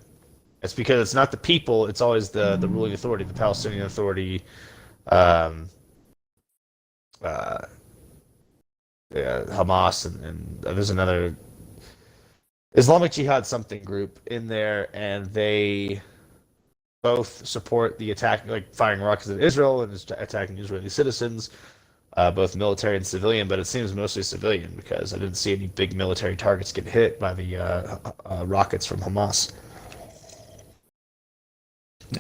it's because it's not the people, it's always the ruling authority, the Palestinian Authority, Hamas, and there's another Islamic Jihad something group in there, and they both support the attack, like firing rockets at Israel and attacking Israeli citizens, both military and civilian, but it seems mostly civilian because I didn't see any big military targets get hit by the rockets from Hamas.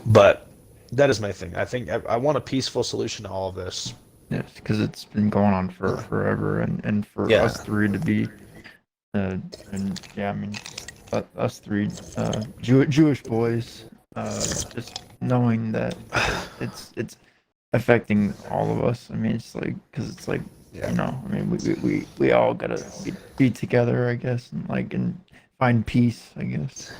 But that is my thing. I think I want a peaceful solution to all of this. yes, because it's been going on for forever, and for us three to be, us three Jewish boys. Just knowing that it's affecting all of us. I mean, it's like, because it's like, we all gotta be together, I guess, and find peace, I guess.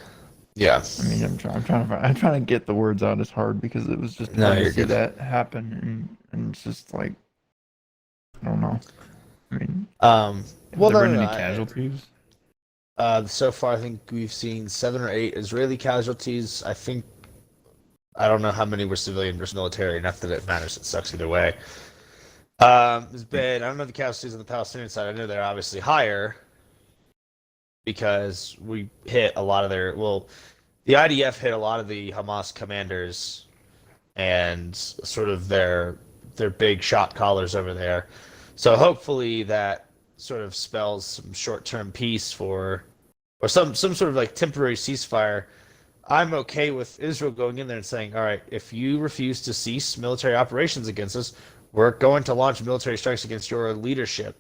Yeah. I mean, I'm trying to get the words out. It's hard because it was just hard to see that happen, and it's just like, I don't know. I mean, have there been any casualties? So far, I think we've seen 7 or 8 Israeli casualties. I don't know how many were civilian versus military. Not that it matters. It sucks either way. There's been, I don't know the casualties on the Palestinian side. I know they're obviously higher because we hit a lot of the IDF hit a lot of the Hamas commanders and sort of their big shot callers over there. So hopefully that sort of spells some short-term peace or some sort of like temporary ceasefire. I'm okay with Israel going in there and saying, all right, if you refuse to cease military operations against us, we're going to launch military strikes against your leadership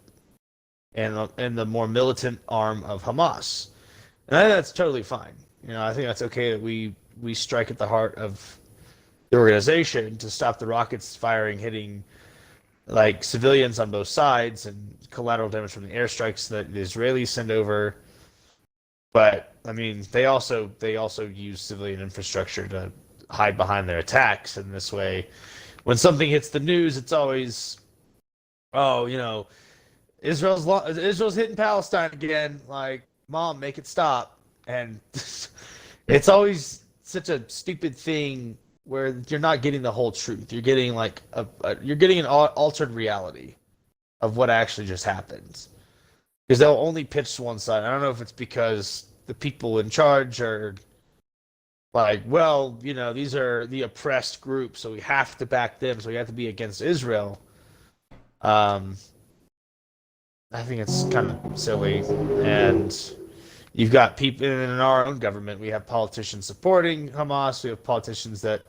and the more militant arm of Hamas. And I think that's totally fine. I think that's okay that we strike at the heart of the organization to stop the rockets firing, hitting like civilians on both sides, and collateral damage from the airstrikes that the Israelis send over. But I mean, they also use civilian infrastructure to hide behind their attacks, and this way, when something hits the news, it's always, Israel's hitting Palestine again. Like, Mom, make it stop. And it's always such a stupid thing where you're not getting the whole truth. You're getting like you're getting an altered reality of what actually just happened. Because they'll only pitch one side. I don't know if it's because the people in charge are like, well, these are the oppressed group, so we have to back them, so we have to be against Israel. I think it's kind of silly. And you've got people in our own government. We have politicians supporting Hamas. We have politicians that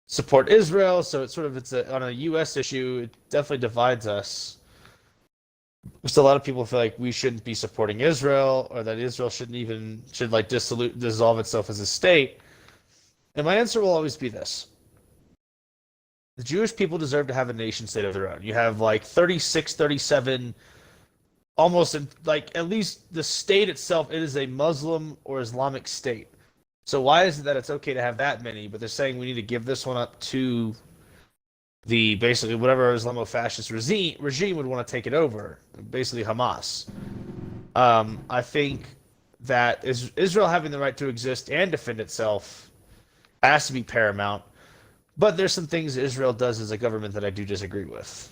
support Israel. So it's on a U.S. issue. It definitely divides us. Just a lot of people feel like we shouldn't be supporting Israel, or that Israel should dissolve itself as a state. And my answer will always be this: the Jewish people deserve to have a nation state of their own. You have like 36, 37, almost like at least the state itself. It is a Muslim or Islamic state. So why is it that it's okay to have that many, but they're saying we need to give this one up to the basically whatever Islamo-fascist regime would want to take it over, basically Hamas. I think that Israel having the right to exist and defend itself has to be paramount, but there's some things Israel does as a government that I do disagree with.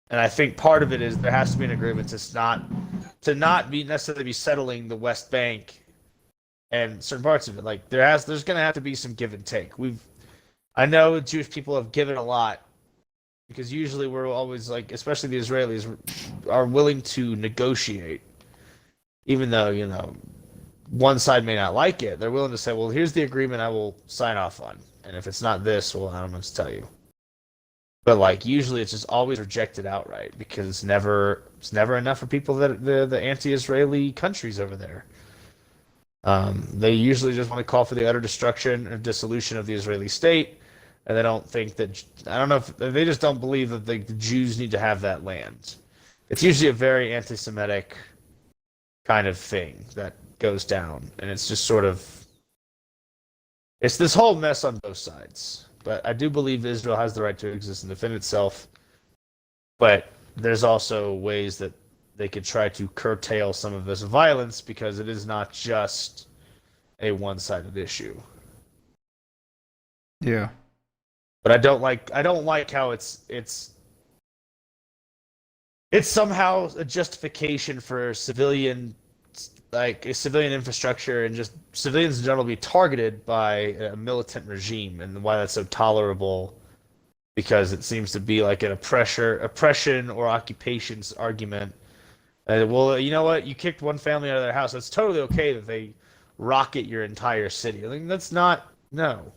And I think part of it is there has to be an agreement to not be necessarily be settling the West Bank and certain parts of it. Like there's going to have to be some give and take. I know Jewish people have given a lot, because usually we're always like, especially the Israelis, are willing to negotiate, even though one side may not like it. They're willing to say, well, here's the agreement I will sign off on, and if it's not this, well, I don't know what to tell you. But like usually it's just always rejected outright, because it's never enough for people that the anti-Israeli countries over there. They usually just want to call for the utter destruction and dissolution of the Israeli state. And they don't think that, I don't know if they just don't believe that the Jews need to have that land. It's usually a very anti-Semitic kind of thing that goes down. And it's just it's this whole mess on both sides. But I do believe Israel has the right to exist and defend itself. But there's also ways that they could try to curtail some of this violence, because it is not just a one-sided issue. Yeah. But I don't like how it's somehow a justification for civilian infrastructure and just civilians in general be targeted by a militant regime, and why that's so tolerable, because it seems to be like an oppression or occupations argument. Well, you know what? You kicked one family out of their house. It's totally okay that they rocket your entire city. I mean, no.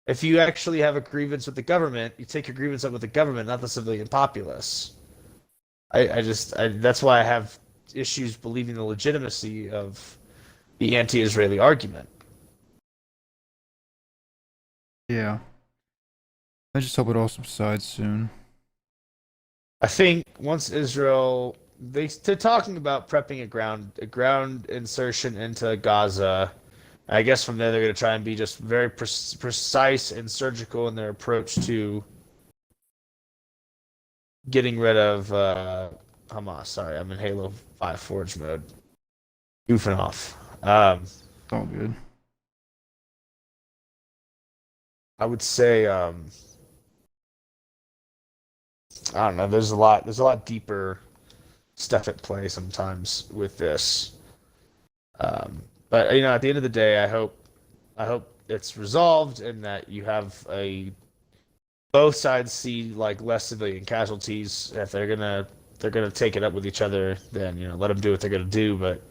If you actually have a grievance with the government, you take your grievance up with the government, not the civilian populace. That's why I have issues believing the legitimacy of the anti-Israeli argument. Yeah. I just hope it all subsides soon. I think once Israel, they're talking about prepping a ground insertion into Gaza. I guess from there they're going to try and be just very precise and surgical in their approach to getting rid of Hamas. Sorry, I'm in Halo 5 Forge mode. Goofing off. It's all good. I would say I don't know. There's a lot deeper stuff at play sometimes with this. But at the end of the day, I hope it's resolved, and that you have both sides see like less civilian casualties. If they're gonna take it up with each other, then let them do what they're gonna do. But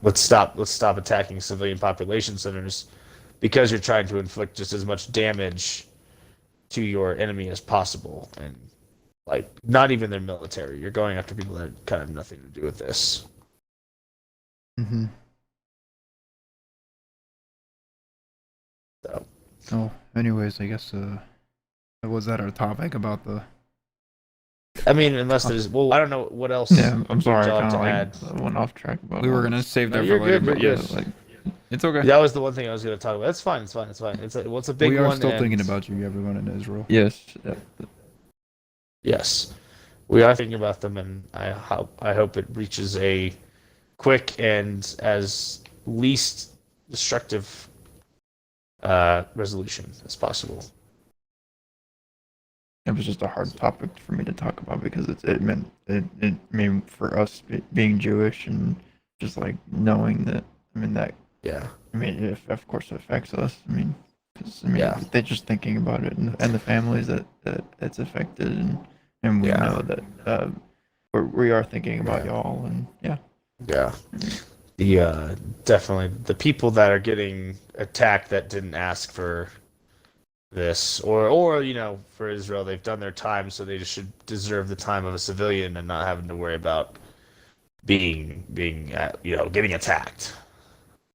let's stop attacking civilian population centers because you're trying to inflict just as much damage to your enemy as possible, and like not even their military. You're going after people that kind of have nothing to do with this. Mm-hmm. So, Oh, anyways, I guess was that our topic about the? I mean, unless there's, well, I don't know what else. Yeah, I'm sorry. y'all I have kind to of add. went off track about. We were all gonna this. save No, that you're for later, good, but you're yes, good. Like, it's okay. That was the one thing I was going to talk about. It's fine. It's fine. It's fine. It's a big We are one. still and thinking about you, everyone in Israel. yes. Yes, we are thinking about them, and I hope it reaches a quick and as least destructive resolution as possible. It was just a hard topic for me to talk about because it meant for us being Jewish and just like knowing that Yeah. it, of course it affects us. Yeah. They're just thinking about it and the families that it's affected and we Yeah. know that we are thinking about Yeah. y'all and yeah. Yeah. The definitely the people that are getting attacked that didn't ask for this, or for Israel, they've done their time, so they just should deserve the time of a civilian and not having to worry about being getting attacked.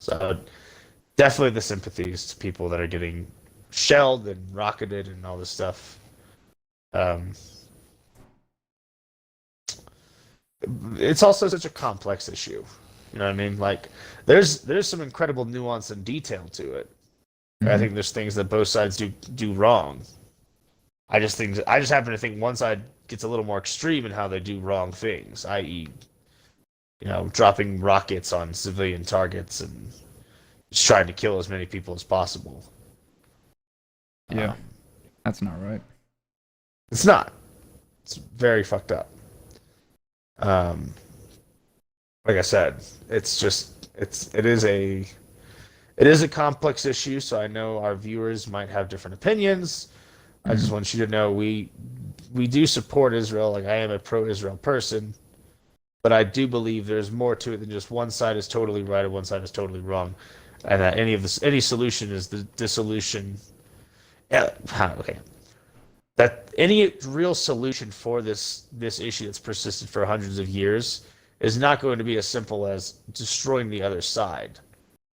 So definitely the sympathies to people that are getting shelled and rocketed and all this stuff. It's also such a complex issue. You know what I mean? Like there's some incredible nuance and detail to it. I think there's things that both sides do wrong. I just happen to think one side gets a little more extreme in how they do wrong things, i.e., dropping rockets on civilian targets and just trying to kill as many people as possible. Yeah, that's not right. It's not. It's very fucked up. Like I said, it is a complex issue, so I know our viewers might have different opinions. I just want you to know we do support Israel. Like I am a pro-Israel person, but I do believe there's more to it than just one side is totally right and one side is totally wrong, and that any solution is the dissolution. Yeah, okay. That any real solution for this issue that's persisted for hundreds of years is not going to be as simple as destroying the other side.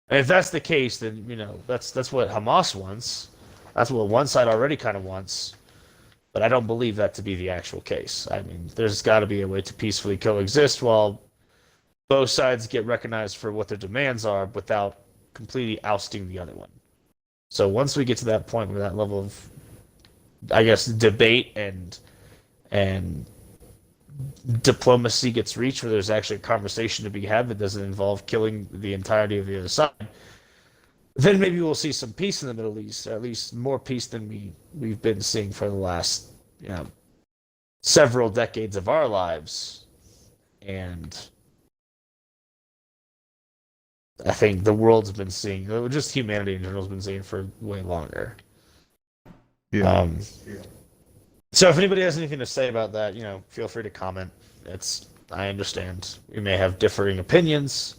And if that's the case, then that's what Hamas wants. That's what one side already kind of wants. But I don't believe that to be the actual case. I mean, there's got to be a way to peacefully coexist while both sides get recognized for what their demands are without completely ousting the other one. So once we get to that point where that level of, I guess, debate and diplomacy gets reached, where there's actually a conversation to be had that doesn't involve killing the entirety of the other side, then maybe we'll see some peace in the Middle East, or at least more peace than we've been seeing for the last several decades of our lives. And I think the world's been seeing, just humanity in general has been seeing for way longer. Yeah. So if anybody has anything to say about that, feel free to comment. I understand we may have differing opinions,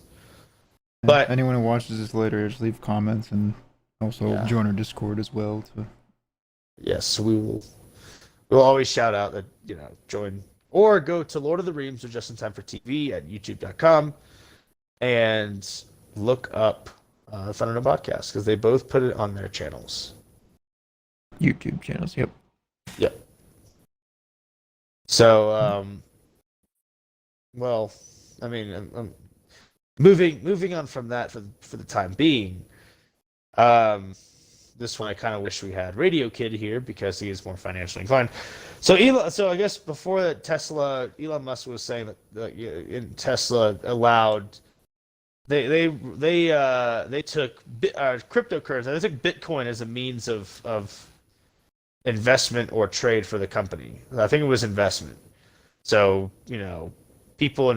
but anyone who watches this later, just leave comments and also Yeah. join our Discord as well. yes, we'll always shout out that join or go to Lord of the Reams or Just in Time for TV at youtube.com and look up Thunderdome Podcast because they both put it on their channels. YouTube channels. Yep. Yep. So, well, I mean, moving on from that for the time being. This one I kind of wish we had Radio Kid here because he is more financially inclined. So I guess before that, Elon Musk was saying that Tesla allowed they took cryptocurrency. They took Bitcoin as a means of investment or trade for the company. I think it was investment. So, people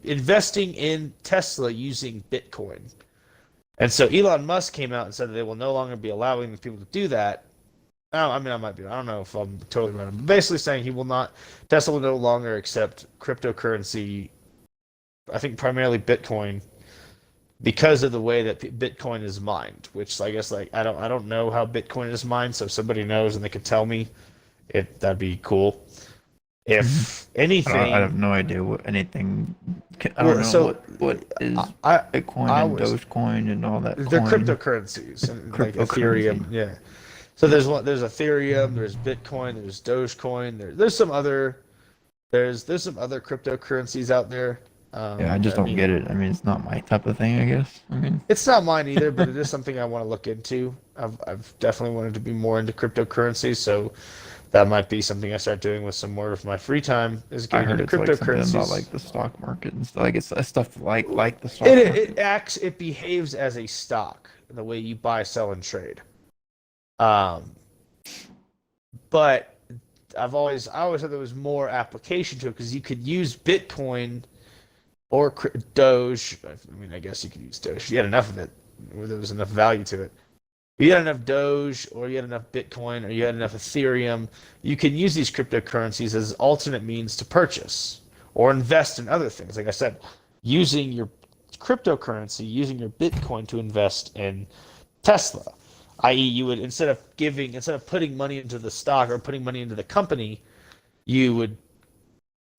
investing in Tesla using Bitcoin. And so Elon Musk came out and said that they will no longer be allowing people to do that. I don't know if I'm totally wrong. Basically saying Tesla will no longer accept cryptocurrency I think primarily Bitcoin, because of the way that Bitcoin is mined. Which I guess like I don't know how Bitcoin is mined, so if somebody knows and they could tell me, that'd be cool. If anything, I have no idea what anything. I well, don't know so what is I Bitcoin I and was Dogecoin and all that. they're coin. cryptocurrencies and like Cryptocurrency. Ethereum, yeah. So there's Ethereum, there's Bitcoin, there's Dogecoin, there's some other there's some other cryptocurrencies out there. Yeah, I just don't get it. I mean, it's not my type of thing, I guess. I mean, It's not mine either, but it is something I want to look into. I've definitely wanted to be more into cryptocurrencies, so that might be something I start doing with some more of my free time is I getting heard into it's like something cryptocurrencies. about like the stock market and stuff. Like it's stuff like the stock It market. it behaves as a stock in the way you buy, sell, and trade. Um, but I always thought there was more application to it because you could use Bitcoin or Doge. I mean, I guess you could use Doge. You had enough of it, where there was enough value to it. You had enough Doge, or you had enough Bitcoin, or you had enough Ethereum. You can use these cryptocurrencies as alternate means to purchase or invest in other things. Like I said, using your cryptocurrency, using your Bitcoin to invest in Tesla, i.e., you would instead of putting money into the stock or putting money into the company, you would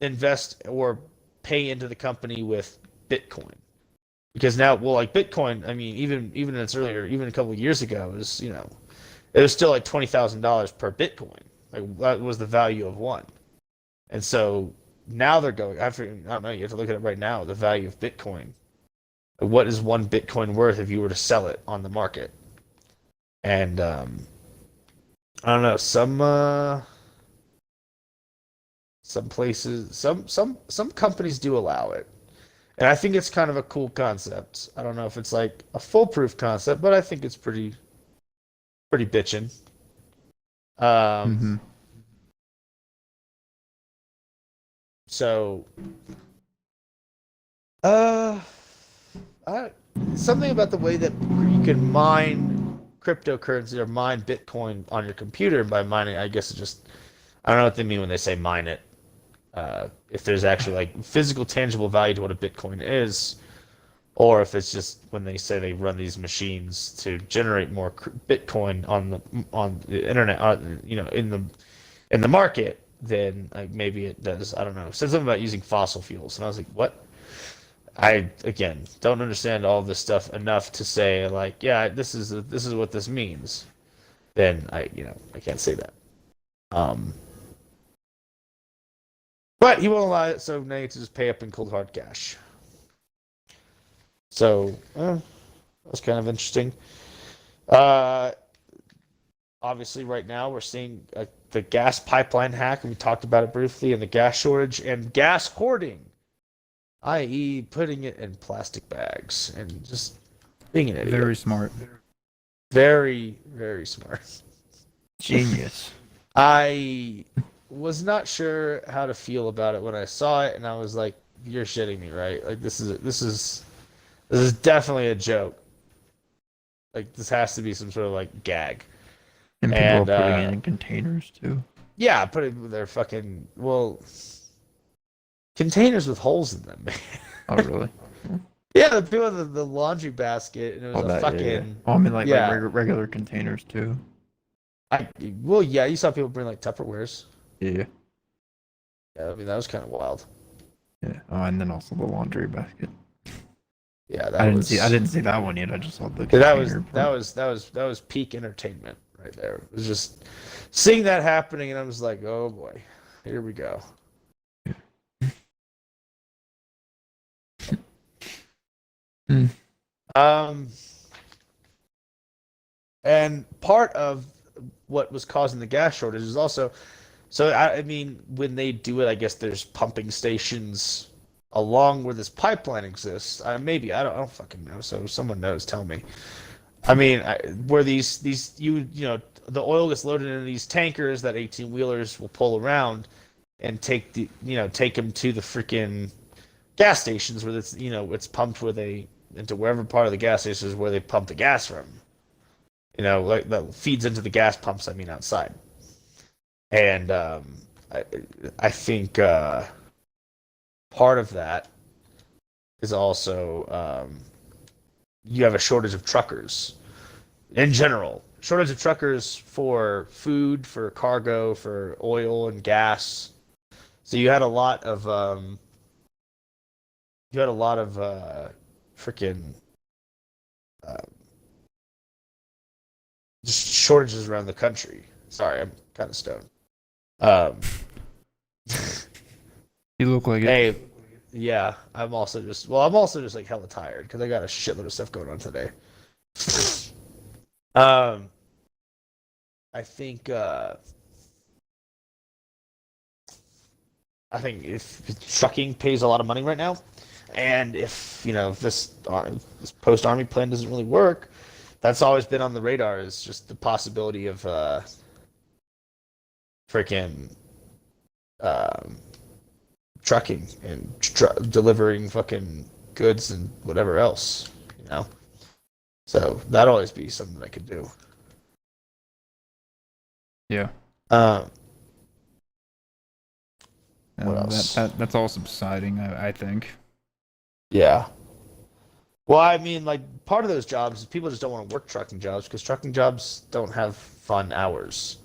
invest or pay into the company with Bitcoin. Because now, well, like Bitcoin, I mean, even in its earlier, even a couple of years ago, it was it was still like $20,000 per Bitcoin. Like that was the value of one. And so now they're going after. I don't know. You have to look at it right now. The value of Bitcoin. What is one Bitcoin worth if you were to sell it on the market? And I don't know. Some places, some companies do allow it. And I think it's kind of a cool concept. I don't know if it's like a foolproof concept, but I think it's pretty bitchin'. Mm-hmm. So, something about the way that you can mine cryptocurrency or mine Bitcoin on your computer. By mining, I guess I don't know what they mean when they say mine it. If there's actually like physical, tangible value to what a Bitcoin is, or if it's just when they say they run these machines to generate more Bitcoin on the internet, in the market, then like maybe it does. I don't know. It said something about using fossil fuels, and I was like, what? I again don't understand all this stuff enough to say like, yeah, this is what this means. Then I can't say that. But he won't allow it, so now you have to just pay up in cold hard cash. So that's kind of interesting. Obviously, right now we're seeing the gas pipeline hack, and we talked about it briefly, and the gas shortage and gas hoarding, i.e., putting it in plastic bags and just being an idiot. Very smart. Very, very smart. Genius. I was not sure how to feel about it when I saw it, and I was like, "You're shitting me, right? Like this is definitely a joke. Like this has to be some sort of like gag." And people are putting it in containers too. Yeah, put it with their fucking containers with holes in them. Oh, really? Yeah, the people with the laundry basket, and it was fucking. Yeah. Oh, I mean, like yeah. regular containers too. Yeah, you saw people bring like Tupperwares. Yeah. Yeah, I mean that was kind of wild. Yeah. Oh, and then also the laundry basket. Yeah, I didn't see that one yet. I just saw the that container. that was peak entertainment right there. It was just seeing that happening, and I was like, oh boy, here we go. And part of what was causing the gas shortage is also, so I mean, when they do it, I guess there's pumping stations along where this pipeline exists. Maybe I don't fucking know. So if someone knows, tell me. I mean, where these the oil gets loaded into these tankers that 18-wheelers will pull around and take them to the freaking gas stations where it's pumped into wherever part of the gas station is where they pump the gas from. Like that feeds into the gas pumps. I mean, outside. And I think part of that is also you have a shortage of truckers in general. Shortage of truckers for food, for cargo, for oil and gas. So you had a lot of freaking uh, just shortages around the country. Sorry, I'm kind of stoned. Um, You look like it. hey, yeah, I'm also just like hella tired because I got a shitload of stuff going on today. Um, I think if trucking pays a lot of money right now, and if if this post army plan doesn't really work, that's always been on the radar is just the possibility of freaking um, trucking and delivering fucking goods and whatever else, you know. So that'd always be something I could do. Yeah. Um, What Um, else? that's all subsiding, I think. yeah. Well, I mean, like part of those jobs, people just don't want to work trucking jobs because trucking jobs don't have fun hours.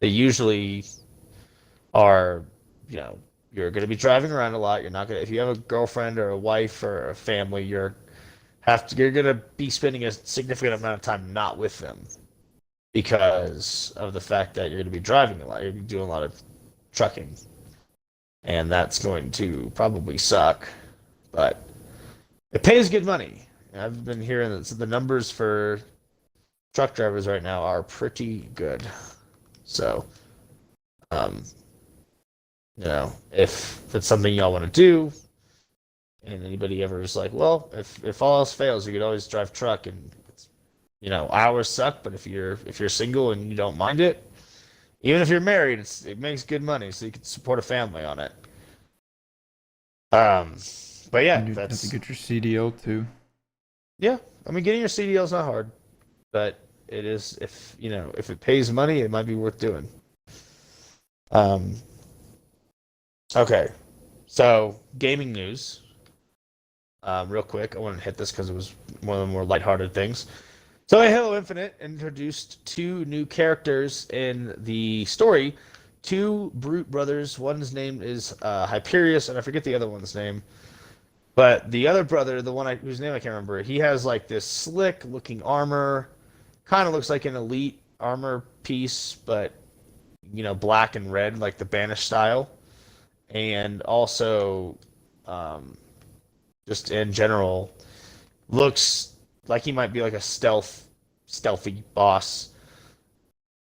They usually are, you're going to be driving around a lot. You're not going to, if you have a girlfriend or a wife or a family, you're going to be spending a significant amount of time not with them because of the fact that you're going to be driving a lot. You're going to be doing a lot of trucking. And that's going to probably suck, but it pays good money. I've been hearing that the numbers for truck drivers right now are pretty good. So, um, if it's something y'all want to do, and anybody ever is like, well, if all else fails, you could always drive truck, and hours suck, but if you're single and you don't mind it, even if you're married, it makes good money, so you can support a family on it. But yeah, And you have to get your CDL too. yeah. I mean, getting your CDL is not hard, but it is if it pays money, it might be worth doing. Um, okay, so gaming news. Real quick, I want to hit this because it was one of the more lighthearted things. So, Halo Infinite introduced two new characters in the story. Two Brute brothers. One's name is Hyperius, and I forget the other one's name. But the other brother, the one whose name I can't remember, he has like this slick-looking armor. Kind of looks like an elite armor piece, but black and red, like the Banished style. And also, just in general, looks like he might be like a stealthy boss,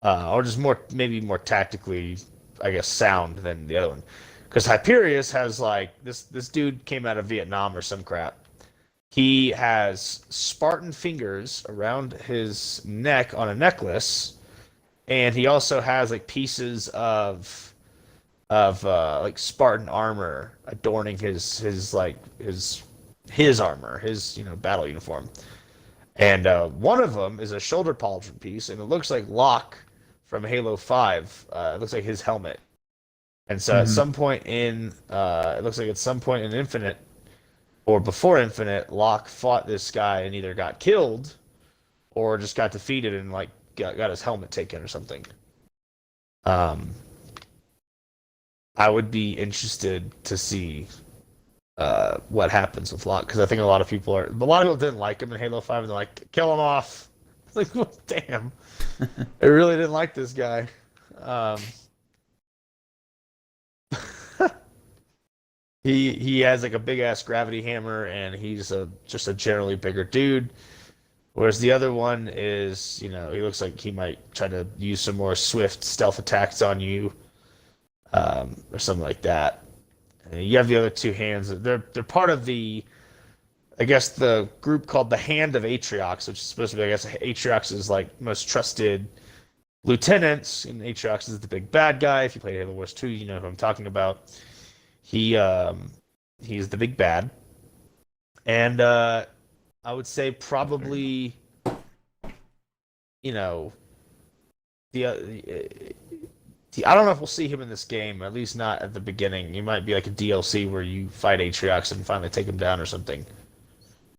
or just maybe more tactically, I guess, sound than the other one. Because Hyperius has like this dude came out of Vietnam or some crap. He has Spartan fingers around his neck on a necklace, and he also has like pieces of like Spartan armor adorning his armor, his battle uniform. And one of them is a shoulder pauldron piece, and it looks like Locke from Halo 5. It looks like his helmet. And so at some point it looks like at some point in Infinite, or before Infinite, Locke fought this guy and either got killed or just got defeated and like got his helmet taken or something. I would be interested to see what happens with Locke because I think a lot of people didn't like him in Halo 5 and they're like, kill him off. It's like, well, damn, I really didn't like this guy. He has like a big ass gravity hammer and he's just a generally bigger dude. Whereas the other one is, he looks like he might try to use some more swift stealth attacks on you, or something like that. And you have the other two hands. They're part of I guess, the group called the Hand of Atriox, which is supposed to be, I guess, Atriox's like most trusted lieutenants. And Atriox is the big bad guy. If you played Halo Wars 2, you know who I'm talking about. He's the big bad, and I would say probably, the I don't know if we'll see him in this game, at least not at the beginning. He might be like a DLC where you fight Atriox and finally take him down or something.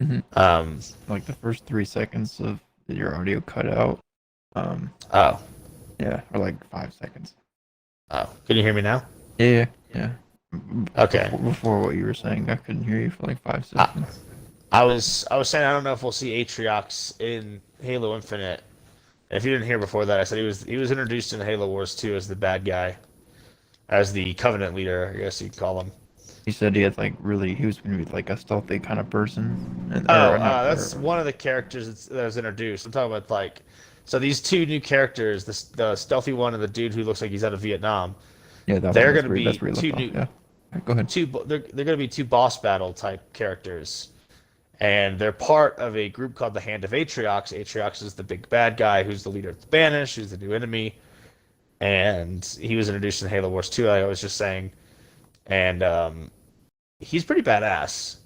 Mm-hmm. Like the first 3 seconds of your audio cut out. Oh. Yeah, or like 5 seconds. Oh. Can you hear me now? Yeah. Okay. Before what you were saying, I couldn't hear you for like 5 seconds. I was saying I don't know if we'll see Atriox in Halo Infinite. If you didn't hear before that, I said he was introduced in Halo Wars 2 as the bad guy, as the Covenant leader, I guess you'd call him. He said he was going to be like a stealthy kind of person. That's one of the characters that was introduced. I'm talking about so these two new characters, the stealthy one and the dude who looks like he's out of Vietnam. Yeah, they're going to be two new. Yeah. Go ahead. They're going to be two boss battle type characters. And they're part of a group called the Hand of Atriox. Atriox is the big bad guy who's the leader of the Banished, who's the new enemy. And he was introduced in Halo Wars 2, like I was just saying. And he's pretty badass.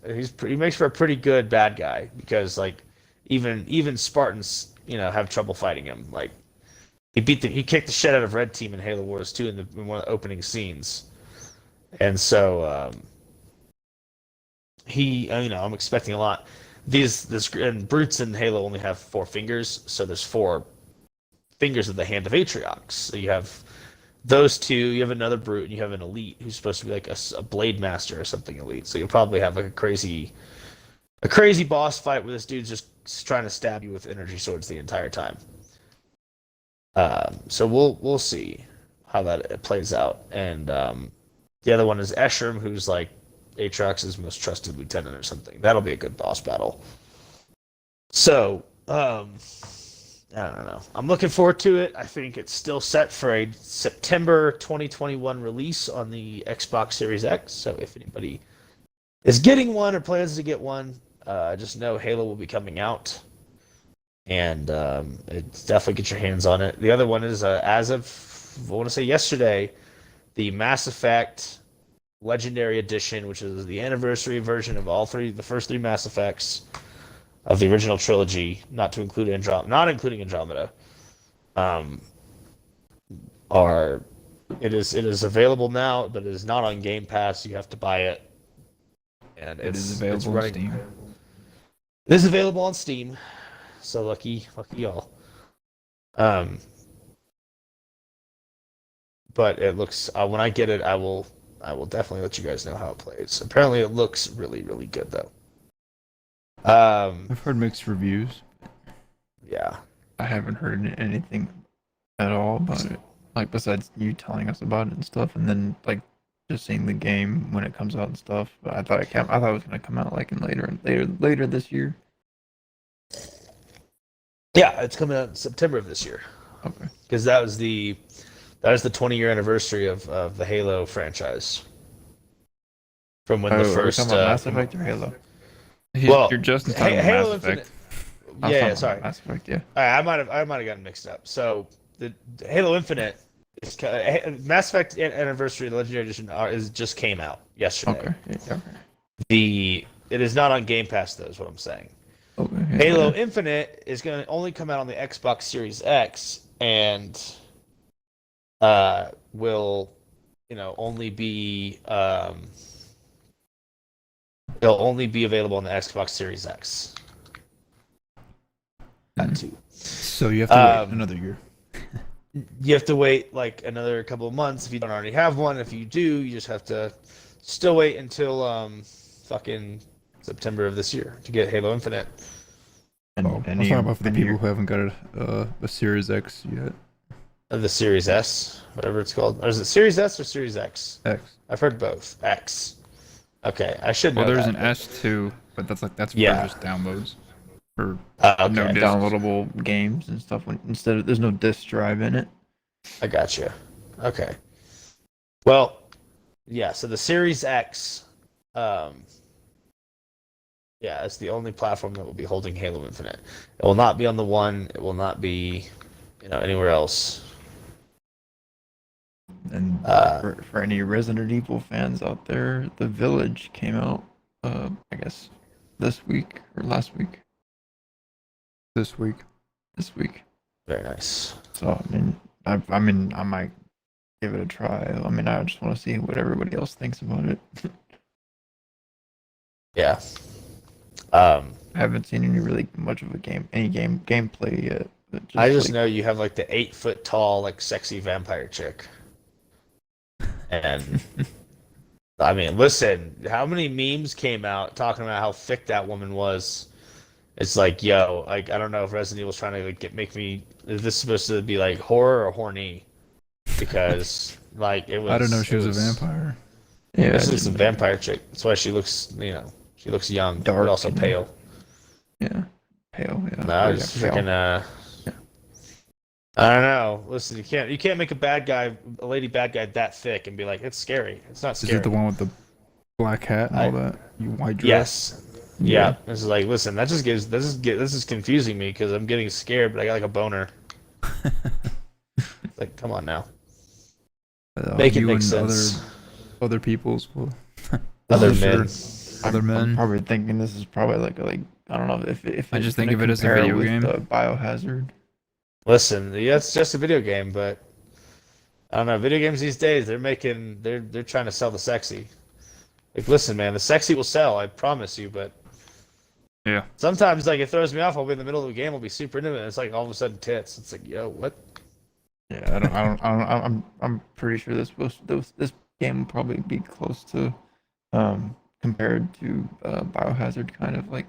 He makes for a pretty good bad guy because like even Spartans, have trouble fighting him. Like he kicked the shit out of Red Team in Halo Wars 2 in one of the opening scenes. And so I'm expecting a lot. And brutes in Halo only have 4 fingers, so there's 4 fingers of the Hand of Atriox. So you have those 2, you have another brute, and you have an elite who's supposed to be like a blade master or something elite. So you'll probably have like a crazy boss fight where this dude's just trying to stab you with energy swords the entire time. So we'll see how that plays out. And the other one is Eshram, who's like Atriox's most trusted lieutenant or something. That'll be a good boss battle. So, I don't know. I'm looking forward to it. I think it's still set for a September 2021 release on the Xbox Series X. So if anybody is getting one or plans to get one, just know Halo will be coming out. And it's definitely get your hands on it. The other one is, as of, I want to say yesterday, the Mass Effect Legendary Edition, which is the anniversary version of the first 3 Mass Effects of the original trilogy, not including Andromeda, it is available now, but it is not on Game Pass. You have to buy it, and it is available on Steam. It is available on Steam, so lucky y'all. But it looks when I get it, I will definitely let you guys know how it plays. Apparently, it looks really, really good, though. I've heard mixed reviews. Yeah. I haven't heard anything at all about it, like besides you telling us about it and stuff, and then like just seeing the game when it comes out and stuff. But I thought it was gonna come out like in later this year. Yeah, it's coming out in September of this year. Okay. Because that was the 20-year anniversary of the Halo franchise. From when the first Mass Effect or Halo. You're just talking about Halo Mass Effect. Yeah, sorry. Mass Effect, yeah. I might have gotten mixed up. So the Halo Infinite Mass Effect Anniversary Legendary Edition just came out yesterday. Okay. It is not on Game Pass though, is what I'm saying. Okay. Halo Infinite is going to only come out on the Xbox Series X and will only be it'll only be available on the Xbox Series X. That too. So you have to wait another year. You have to wait like another couple of months if you don't already have one. If you do, you just have to still wait until fucking September of this year to get Halo Infinite. I'm talking about for the people who haven't got a Series X yet. The Series S, whatever it's called. Or is it Series S or Series X? X. I've heard both. X. Okay, I should know. Well, there's that, an S2, but that's for just downloads. For okay. no discs. Downloadable games and stuff. Instead of there's no disc drive in it. I got you. Okay. Well, yeah. So the Series X, it's the only platform that will be holding Halo Infinite. It will not be on the One. It will not be, anywhere else. And for any Resident Evil fans out there, The Village came out, I guess, this week or last week. This week. This week. Very nice. So I might give it a try. I mean, I just want to see what everybody else thinks about it. Yeah. I haven't seen any gameplay yet. But I just like, know you have like the 8 foot tall, like sexy vampire chick. And I mean, listen, how many memes came out talking about how thick that woman was? It's like, yo, like I don't know if Resident Evil's trying to like make me. Is this supposed to be like horror or horny? Because like it was. I don't know. She was a vampire. yeah, This is a vampire chick. That's why she looks, she looks young, Dark but also and- pale. Yeah, pale. Yeah. No, I Or, was yeah, pale. freaking. I don't know. Listen, you can't make a lady bad guy that thick and be like it's scary. It's not Is scary. it the one with the black hat and all that? You white dress? Yes. Yeah. This is like, listen, this is confusing me because I'm getting scared, but I got like a boner. Like, come on now. Make it you make and sense. Other people's will. Other Sure. men. Other I'm men. probably thinking this is probably like I don't know if I it's just think gonna of it as a compare video with, game. Biohazard. Listen, yeah, it's just a video game, but I don't know. Video games these days, they're trying to sell the sexy. Like, listen, man, the sexy will sell, I promise you, but Yeah. sometimes like it throws me off. I'll be in the middle of a game, I'll be super into it, and it's like all of a sudden tits. It's like, yo, what? Yeah, I'm pretty sure this game will probably be close to, compared to Biohazard, kind of like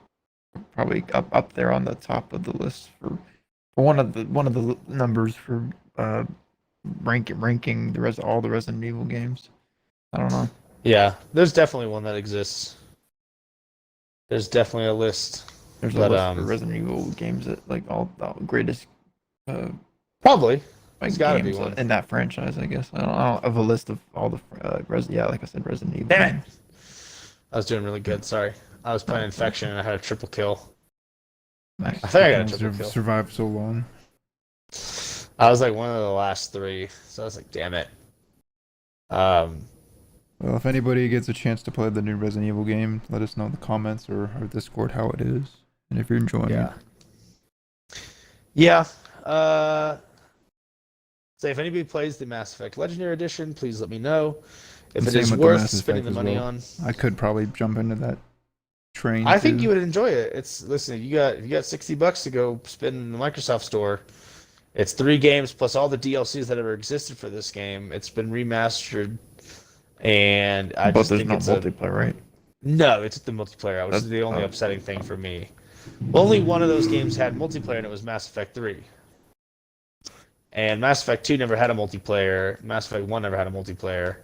probably up there on the top of the list for one of the numbers for ranking all the Resident Evil games. I don't know. Yeah, there's definitely one that exists. There's definitely a list. There's But, a list for Resident Evil games that like all the greatest Probably. like There's gotta be games one. in that franchise. I guess I don't have a list of all the like I said, Resident Evil. Damn it! games. I was doing really good. Sorry, I was playing Infection and I had a triple kill. Nice. I think I got a triple kill. Survived so long. I was like one of the last 3, so I was like, damn it. Well, if anybody gets a chance to play the new Resident Evil game, let us know in the comments or our Discord how it is, and if you're enjoying Yeah. it. Yeah. Say if anybody plays the Mass Effect Legendary Edition, please let me know. If And it same is with the worth Mass spending the Effect as money well. on, I could probably jump into that train. I think too. you would enjoy it. Listen, you got $60 to go spend in the Microsoft Store. It's 3 games plus all the DLCs that ever existed for this game. It's been remastered, and I But just there's think no it's multiplayer, right? No, it's the multiplayer, which is the only upsetting thing for me. Only one of those games had multiplayer, and it was Mass Effect 3. And Mass Effect 2 never had a multiplayer. Mass Effect 1 never had a multiplayer.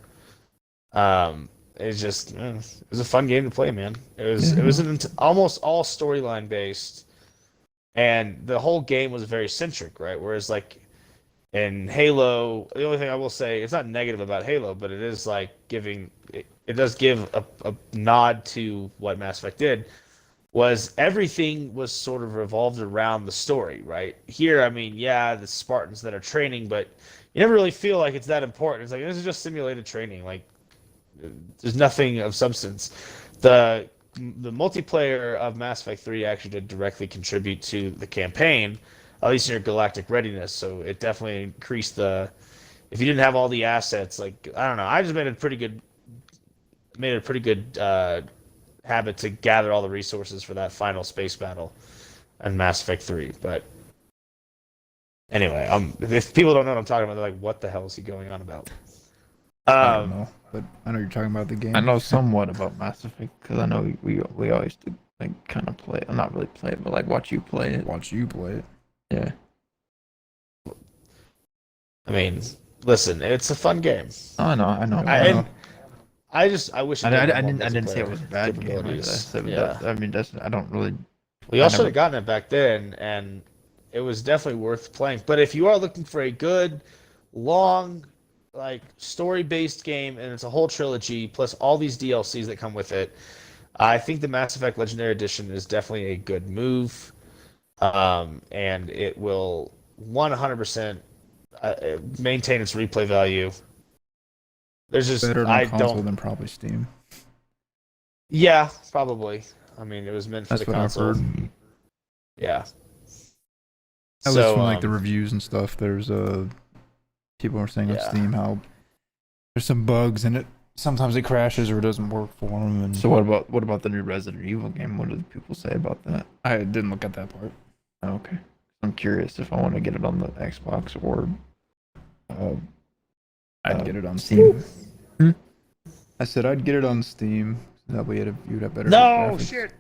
It's just it was a fun game to play, man. It was almost all storyline based, and the whole game was very centric, right? Whereas like in Halo, the only thing I will say, it's not negative about Halo, but it is like it does give a nod to what Mass Effect did. Was everything was sort of revolved around the story, right? Here, I mean, yeah, the Spartans that are training, but you never really feel like it's that important. It's like this is just simulated training. Like there's nothing of substance. The multiplayer of Mass Effect 3 actually did directly contribute to the campaign, at least in your galactic readiness. So it definitely increased the. If you didn't have all the assets, like I don't know, I just made it a pretty good habit to gather all the resources for that final space battle in Mass Effect 3. But anyway, if people don't know what I'm talking about, they're like, "What the hell is he going on about?" I don't know, but I know you're talking about the game. I know somewhat about Mass Effect because I know we always do like kind of play it. Not really play it, but like watch you play it. Watch you play it. Yeah. I mean, listen, it's a fun game. Oh, I know. I wish. I didn't say it was a bad game. I don't really. We all should have gotten it back then, and it was definitely worth playing. But if you are looking for a good, long, like story-based game, and it's a whole trilogy plus all these DLCs that come with it, I think the Mass Effect Legendary Edition is definitely a good move, and it will 100% maintain its replay value. There's just Better on console than probably Steam. Yeah, probably. I mean, it was meant for That's the what console. I've heard. Yeah. At least from like the reviews and stuff, there's people are saying on yeah. Steam how there's some bugs in it. Sometimes it crashes or it doesn't work for them. And So what about the new Resident Evil game? What do the people say about that? I didn't look at that part. Oh, okay. I'm curious if I want to get it on the Xbox or I'd get it on Steam. I said I'd get it on Steam. So that way you'd have better. No graphics. shit.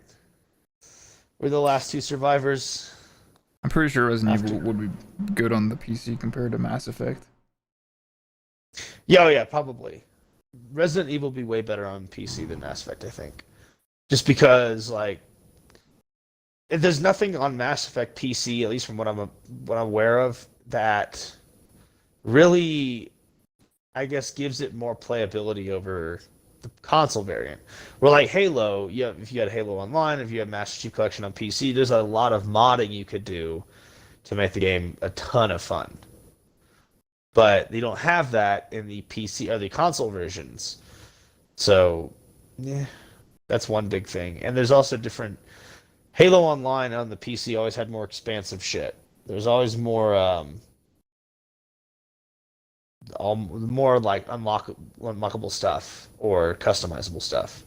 We're the last two survivors. I'm pretty sure Resident After. Evil would be good on the PC compared to Mass Effect. Yeah, probably. Resident Evil will be way better on PC than Mass Effect, I think. Just because, like, there's nothing on Mass Effect PC, at least from what I'm aware of, that really, I guess, gives it more playability over the console variant. Where, like, Halo, if you had Halo Online, if you had Master Chief Collection on PC, there's a lot of modding you could do to make the game a ton of fun. But you don't have that in the PC or the console versions. So, yeah, that's one big thing. And there's also different... Halo Online on the PC always had more expansive shit. There's always more, more like unlockable stuff or customizable stuff.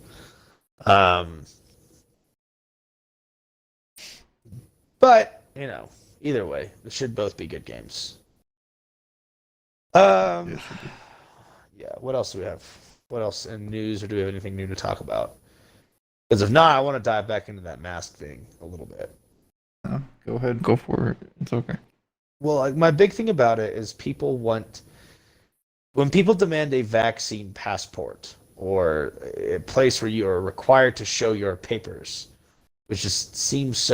But, either way, it should both be good games. Yes, Yeah, what else do we have? What else in news, or do we have anything new to talk about? Because if not, I want to dive back into that mask thing a little bit. no, go ahead. go for it. It's okay. Well, my big thing about it is when people demand a vaccine passport or a place where you are required to show your papers, which just seems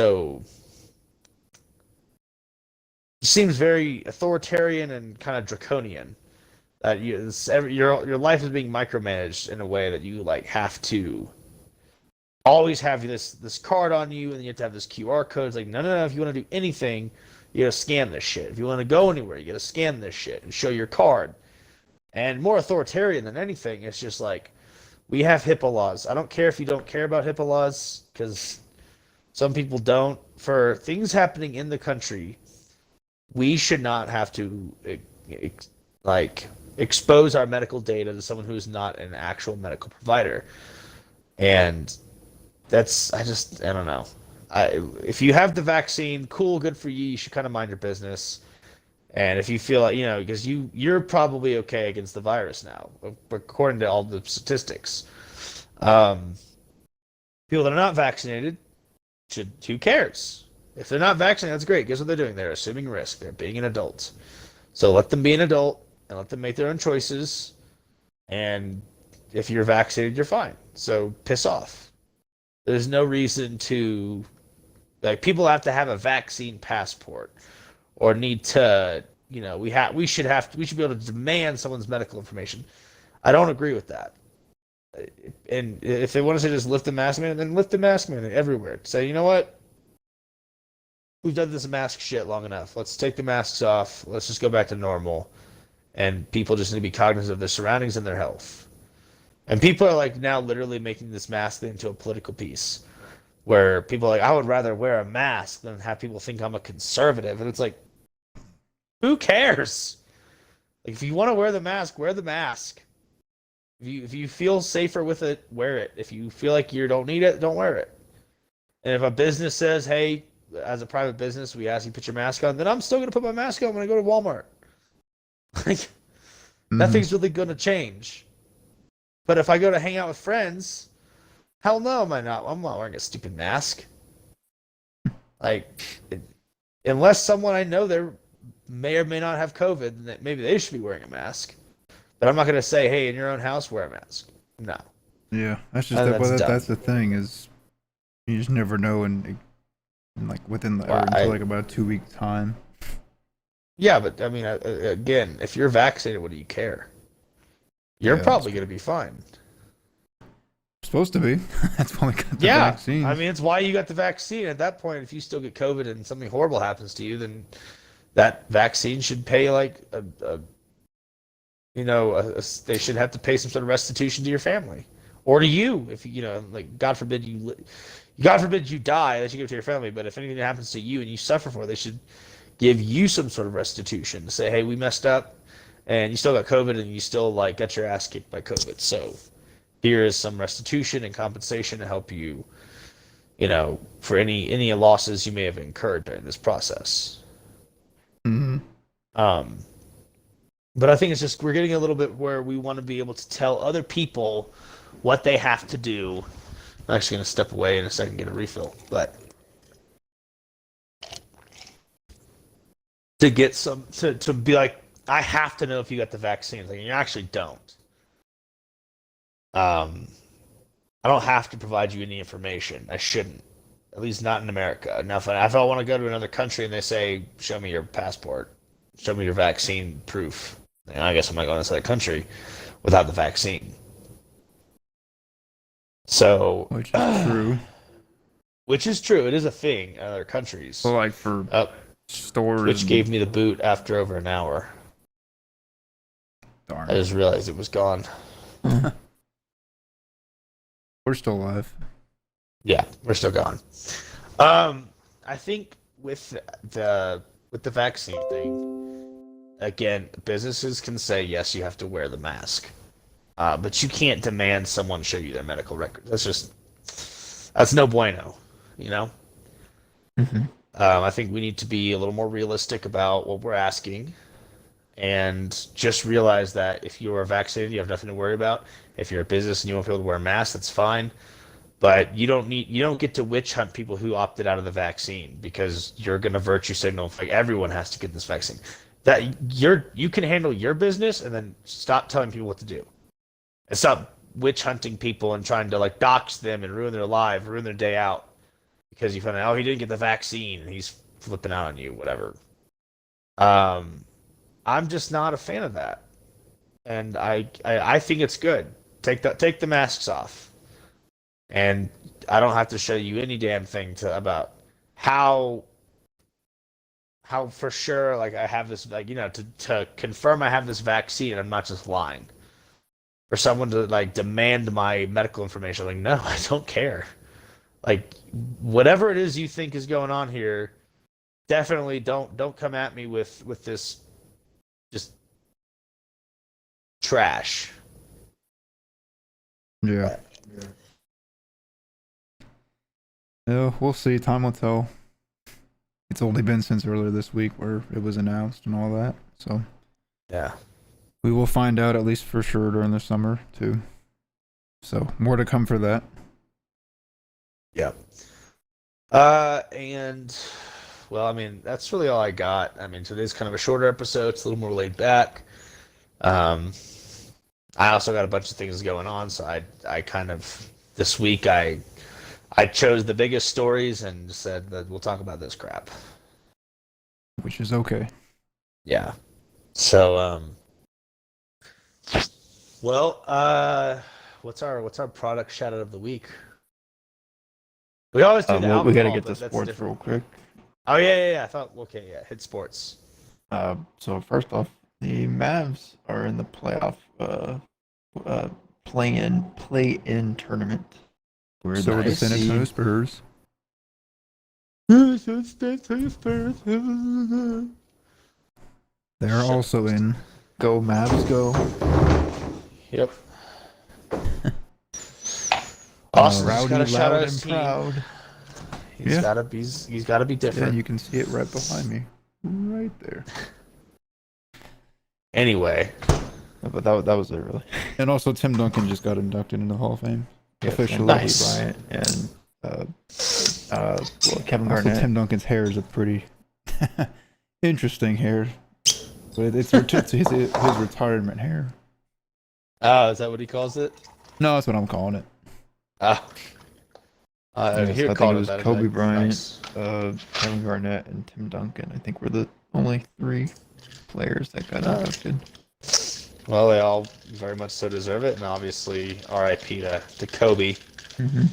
very authoritarian and kind of draconian. That your life is being micromanaged in a way that you like have to always have this card on you, and you have to have this QR code. It's like no. If you want to do anything, you gotta scan this shit. If you want to go anywhere, you gotta scan this shit and show your card. And more authoritarian than anything, it's just like we have HIPAA laws. I don't care if you don't care about HIPAA laws, because some people don't. For things happening in the country, we should not have to expose our medical data to someone who is not an actual medical provider. And I don't know. If you have the vaccine, cool, good for you. You should kind of mind your business. And if you feel like, because you're probably okay against the virus now, according to all the statistics. People that are not vaccinated, who cares? If they're not vaccinated, that's great. Guess what they're doing? They're assuming risk. They're being an adult. So let them be an adult and let them make their own choices. And if you're vaccinated, you're fine. So piss off. There's no reason to, people have to have a vaccine passport or need to, we should be able to demand someone's medical information. I don't agree with that. And if they want to say just lift the mask mandate, then lift the mask mandate everywhere. Say, you know what? We've done this mask shit long enough. Let's take the masks off. Let's just go back to normal. And people just need to be cognizant of their surroundings and their health. And people are now literally making this mask thing into a political piece, where people are I would rather wear a mask than have people think I'm a conservative. And it's who cares? If you want to wear the mask, wear the mask. If you feel safer with it, wear it. If you feel like you don't need it, don't wear it. And if a business says, hey, as a private business, we ask you to put your mask on, then I'm still going to put my mask on when I go to Walmart. Nothing's really going to change. But if I go to hang out with friends, hell no, I'm not wearing a stupid mask. Unless someone I know there may or may not have COVID, then maybe they should be wearing a mask. But I'm not going to say, hey, in your own house, wear a mask. No. Yeah, that's just that's the thing is, you just never know, and within until about a 2-week time. Yeah, but I mean, again, if you're vaccinated, what do you care? You're probably going to be fine. Supposed to be. That's why we got the vaccine. I mean, it's why you got the vaccine. At that point, if you still get COVID and something horrible happens to you, then that vaccine should pay they should have to pay some sort of restitution to your family or to you. If God forbid you die, they should give it to your family. But if anything happens to you and you suffer for it, they should give you some sort of restitution to say, hey, we messed up and you still got COVID, and you still like got your ass kicked by COVID. So here is some restitution and compensation to help you, for any losses you may have incurred during this process. Mm-hmm. But I think it's just we're getting a little bit where we want to be able to tell other people what they have to do. I'm actually going to step away in a second and get a refill, but to get some to be like, I have to know if you got the vaccine. Like, you actually don't. I don't have to provide you any information. I shouldn't, at least not in America. Now, if I want to go to another country and they say, "Show me your passport, show me your vaccine proof," then I guess I'm not going to that country without the vaccine. So, Which is true. Which is true. It is a thing in other countries. So like for stores, Which gave me the boot after over an hour. darn. I just realized it was gone. We're still alive. Yeah, we're still gone. I think with the vaccine thing, again, businesses can say yes, you have to wear the mask, but you can't demand someone show you their medical record. That's no bueno, Mm-hmm. I think we need to be a little more realistic about what we're asking, and just realize that if you are vaccinated, you have nothing to worry about. If you're a business and you won't be able to wear a mask, that's fine. But you don't get to witch hunt people who opted out of the vaccine, because you're going to virtue signal like everyone has to get this vaccine. That you can handle your business, and then stop telling people what to do, and stop witch hunting people and trying to like dox them and ruin their life, ruin their day out, because you find out, he didn't get the vaccine and he's flipping out on you, whatever. I'm just not a fan of that, and I think it's good. Take the masks off, and I don't have to show you any damn thing about how for sure, like, I have this, like, to confirm I have this vaccine and I'm not just lying. For someone to like demand my medical information, like, no, I don't care. Like, whatever it is you think is going on here, definitely don't come at me with this just trash. Yeah. Yeah, we'll see. Time will tell. It's only been since earlier this week where it was announced and all that. So Yeah. we will find out at least for sure during the summer too. So more to come for that. Yep. And well, I mean, that's really all I got. I mean, today's kind of a shorter episode. It's a little more laid back. I also got a bunch of things going on, so I kind of this week I chose the biggest stories and said that we'll talk about this crap. Which is okay. Yeah. So what's our product shout out of the week? We always do the alcohol, we gotta get but to that's sports different. real quick. Oh yeah. I thought, okay, yeah, hit sports. So first off, the Mavs are in the playoff play-in tournament. Where So are the the San Antonio Spurs. They're also in. Go Mavs, go. Yep. Austin's Rowdy, got to shout out loud, his and team. proud. He's Yeah. gotta be Yeah, different. you can see it right behind me. Right there. Anyway, But that was it, really. And also Tim Duncan just got inducted into the Hall of Fame. Officially. Nice. Bryant and Kevin Also, Garnett. Tim Duncan's hair is a pretty interesting hair. But it's his retirement hair. oh, is that what he calls it? No, that's what I'm calling it. Ah. Yes, Here I called think it was that, Kobe like, Bryant, nice. Kevin Garnett, and Tim Duncan. I think we're the only 3 players that got inducted. Well, they all very much so deserve it, and obviously R.I.P. to Kobe. Mm-hmm.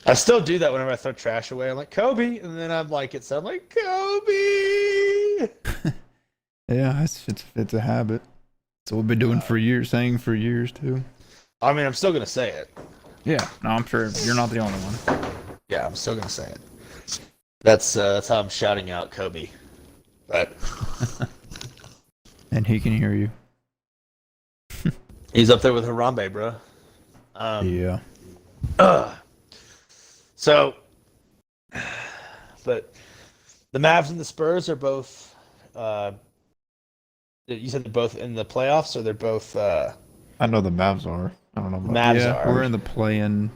I still do that whenever I throw trash away. I'm like, Kobe, and then I'm like, I'm like, Kobe. Yeah, it's a habit. It's what we've been doing for years, saying for years too. I mean, I'm still gonna say it. Yeah, no, I'm sure you're not the only one. Yeah, I'm still gonna say it. That's how I'm shouting out Kobe. But And he can hear you. He's up there with Harambe, bro. Yeah. So, but the Mavs and the Spurs are both. You said they're both in the playoffs, or they're both. I know the Mavs are. I don't know about Mavs yeah, are. we're in the play-in.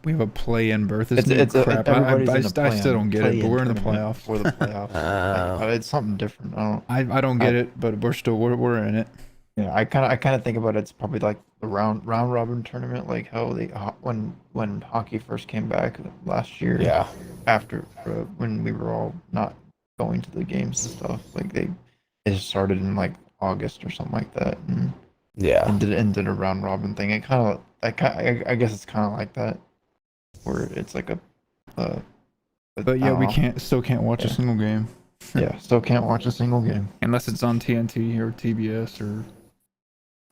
We have a play-in berth. This It's crap. everybody's in the I still don't get it, but we're in the play-in playoffs. for the playoffs. It's something different. I don't get it, but we're in it. Yeah, I kind of think about it. It's probably like the round robin tournament, like how when hockey first came back last year. Yeah. After when we were all not going to the games and stuff, like it started in like August or something like that, and Yeah. did a round robin thing. It kind of I guess it's kind of like that, where it's like a. But yeah, we still can't watch a single game. Yeah, still can't watch a single game. Unless it's on TNT or TBS or.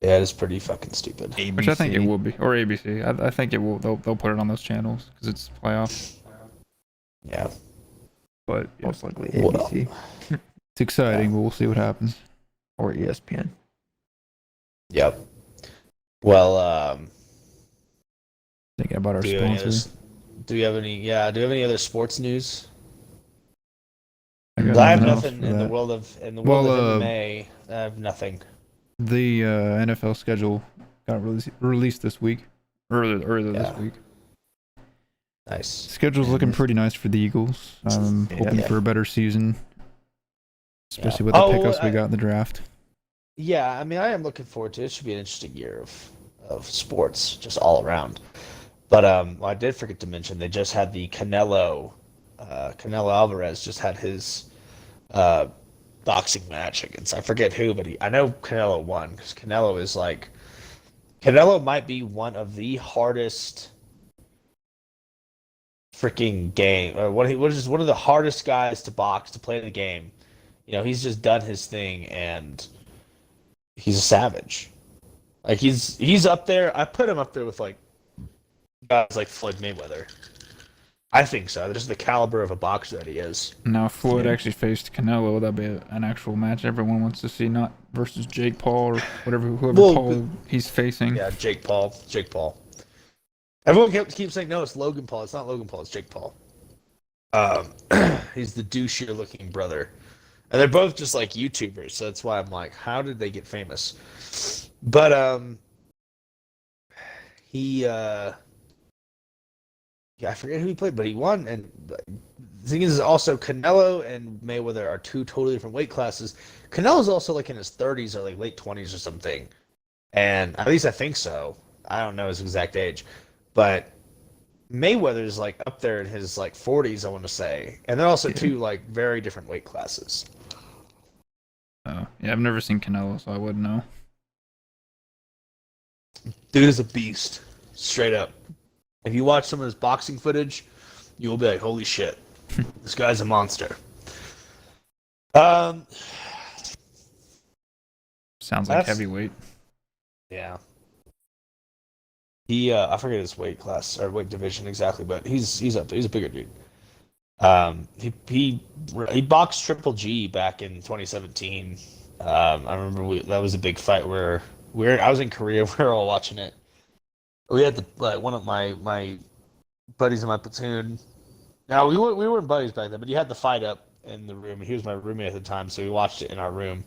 Yeah, it is pretty fucking stupid. ABC. Which I think it will be, or ABC. I think it will. They'll put it on those channels because it's playoffs. Yeah. But yeah, Most likely ABC it's exciting, but we'll see what happens. or ESPN. Yep. Well, Thinking about our do you have any sponsor. do we have any? Yeah. Do we have any other sports news? got I have nothing else nothing for in the that. world of MMA. I have nothing. The NFL schedule got released this week, earlier Yeah. this week. Nice. Schedule's looking pretty nice for the Eagles. I'm hoping Yeah. for a better season, especially with the pickups we got in the draft. Yeah, I mean, I am looking forward to it. It should be an interesting year of sports, just all around. But well, I did forget to mention they just had the Canelo Alvarez just had his boxing match against, I forget who, but I know Canelo won because Canelo might be one of the hardest freaking game, or what is one of the hardest guys to box, to play the game. You know, he's just done his thing and he's a savage. Like he's up there. I put him up there with like guys like Floyd Mayweather. I think so. Just the caliber of a boxer that he is. Now, if Floyd actually faced Canelo, that'd be an actual match everyone wants to see, not versus Jake Paul or whoever Paul he's facing. Yeah, Jake Paul. Everyone keeps saying, no, it's Logan Paul. It's not Logan Paul. It's Jake Paul. He's the douchier looking brother. And they're both just like YouTubers. So that's why I'm like, how did they get famous? But he I forget who he played, but he won. And the thing is also Canelo and Mayweather are two totally different weight classes. Canelo's also like in his 30s or like late 20s or something. And at least I think so. I don't know his exact age. But Mayweather's like up there in his like 40s, I want to say. And they're also two like very different weight classes. Oh, yeah, I've never seen Canelo, so I wouldn't know. Dude is a beast. Straight up. If you watch some of his boxing footage, you will be like, holy shit. This guy's a monster. Sounds like heavyweight. Yeah. He I forget his weight class or weight division exactly, but he's up there. He's a bigger dude. He boxed Triple G back in 2017. I remember that was a big fight where I was in Korea. We were all watching it. We had one of my buddies in my platoon. Now we weren't buddies back then, but he had the fight up in the room. He was my roommate at the time, so we watched it in our room.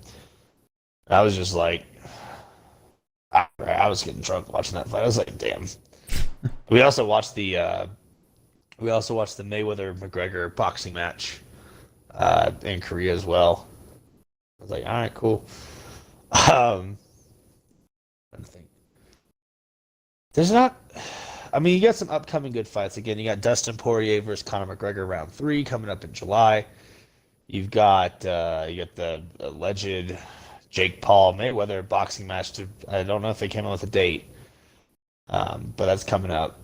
And I was just like, I was getting drunk watching that fight. I was like, damn. We also watched the Mayweather McGregor boxing match in Korea as well. I was like, all right, cool. I think there's not. I mean, you got some upcoming good fights. Again, you got Dustin Poirier versus Conor McGregor round 3 coming up in July. You've got the alleged Jake Paul Mayweather boxing match. I don't know if they came out with a date, but that's coming up,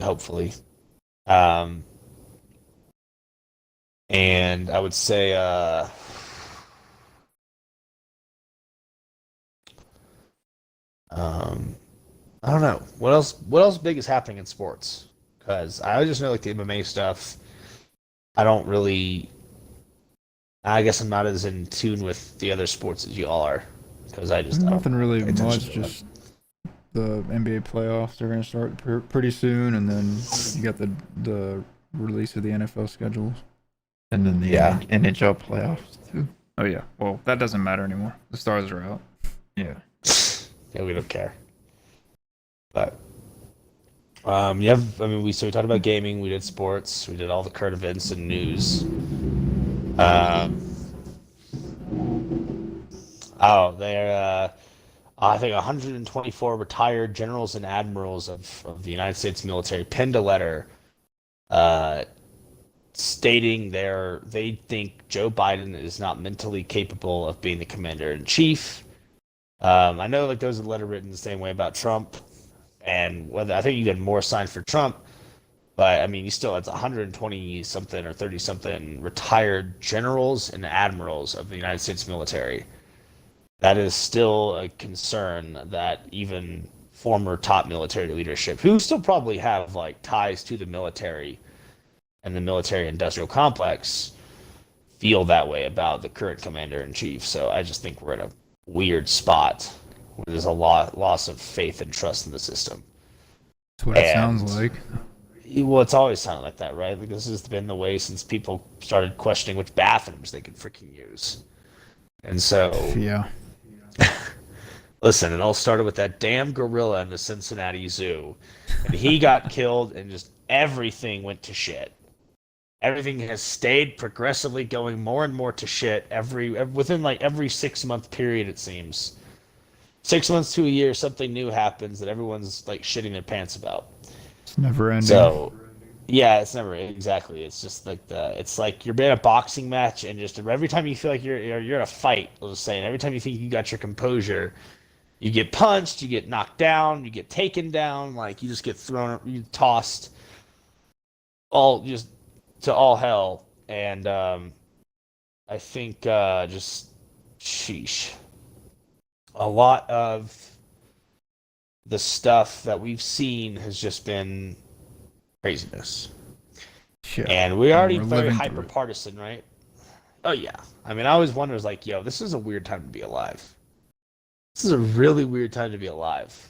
hopefully. And I would say I don't know what else big is happening in sports, because I just know like the MMA stuff. I don't really. I guess I'm not as in tune with the other sports as you all are, because I just Nothing really pay attention much. to Just the NBA playoffs are gonna start pretty soon, and then you got the release of the NFL schedules. And then the Yeah. NHL playoffs too. Oh yeah. Well, that doesn't matter anymore. The stars are out. Yeah. Yeah, we don't care. But we talked about gaming, we did sports, we did all the current events and news. I think 124 retired generals and admirals of the United States military penned a letter stating they think Joe Biden is not mentally capable of being the commander in chief. I know there was a letter written the same way about Trump, and whether I think you get more signed for Trump, but I mean, it's 120 something or 30 something retired generals and admirals of the United States military. That is still a concern that even former top military leadership, who still probably have ties to the military and the military industrial complex, feel that way about the current commander in chief. So I just think we're in a weird spot where there's a loss of faith and trust in the system. That's what it sounds like. Well, it's always sounded like that, right? This has been the way since people started questioning which bathrooms they could freaking use. And so, yeah. Listen, it all started with that damn gorilla in the Cincinnati Zoo, and he got killed, and just everything went to shit. Everything has stayed progressively going more and more to shit within every 6-month period, it seems. 6 months to a year, something new happens that everyone's shitting their pants about. It's never ending. So, yeah, it's never exactly. It's just it's like you're in a boxing match, and just every time you feel like you're in a fight, let's just say, and every time you think you got your composure, you get punched, you get knocked down, you get taken down, you just get thrown, you tossed, all just to all hell. And I think just sheesh. A lot of the stuff that we've seen has just been craziness. Yeah. And we're already We're very living through it. hyper-partisan, right? Oh, yeah. I mean, I always wonder, yo, this is a weird time to be alive. This is a really weird time to be alive.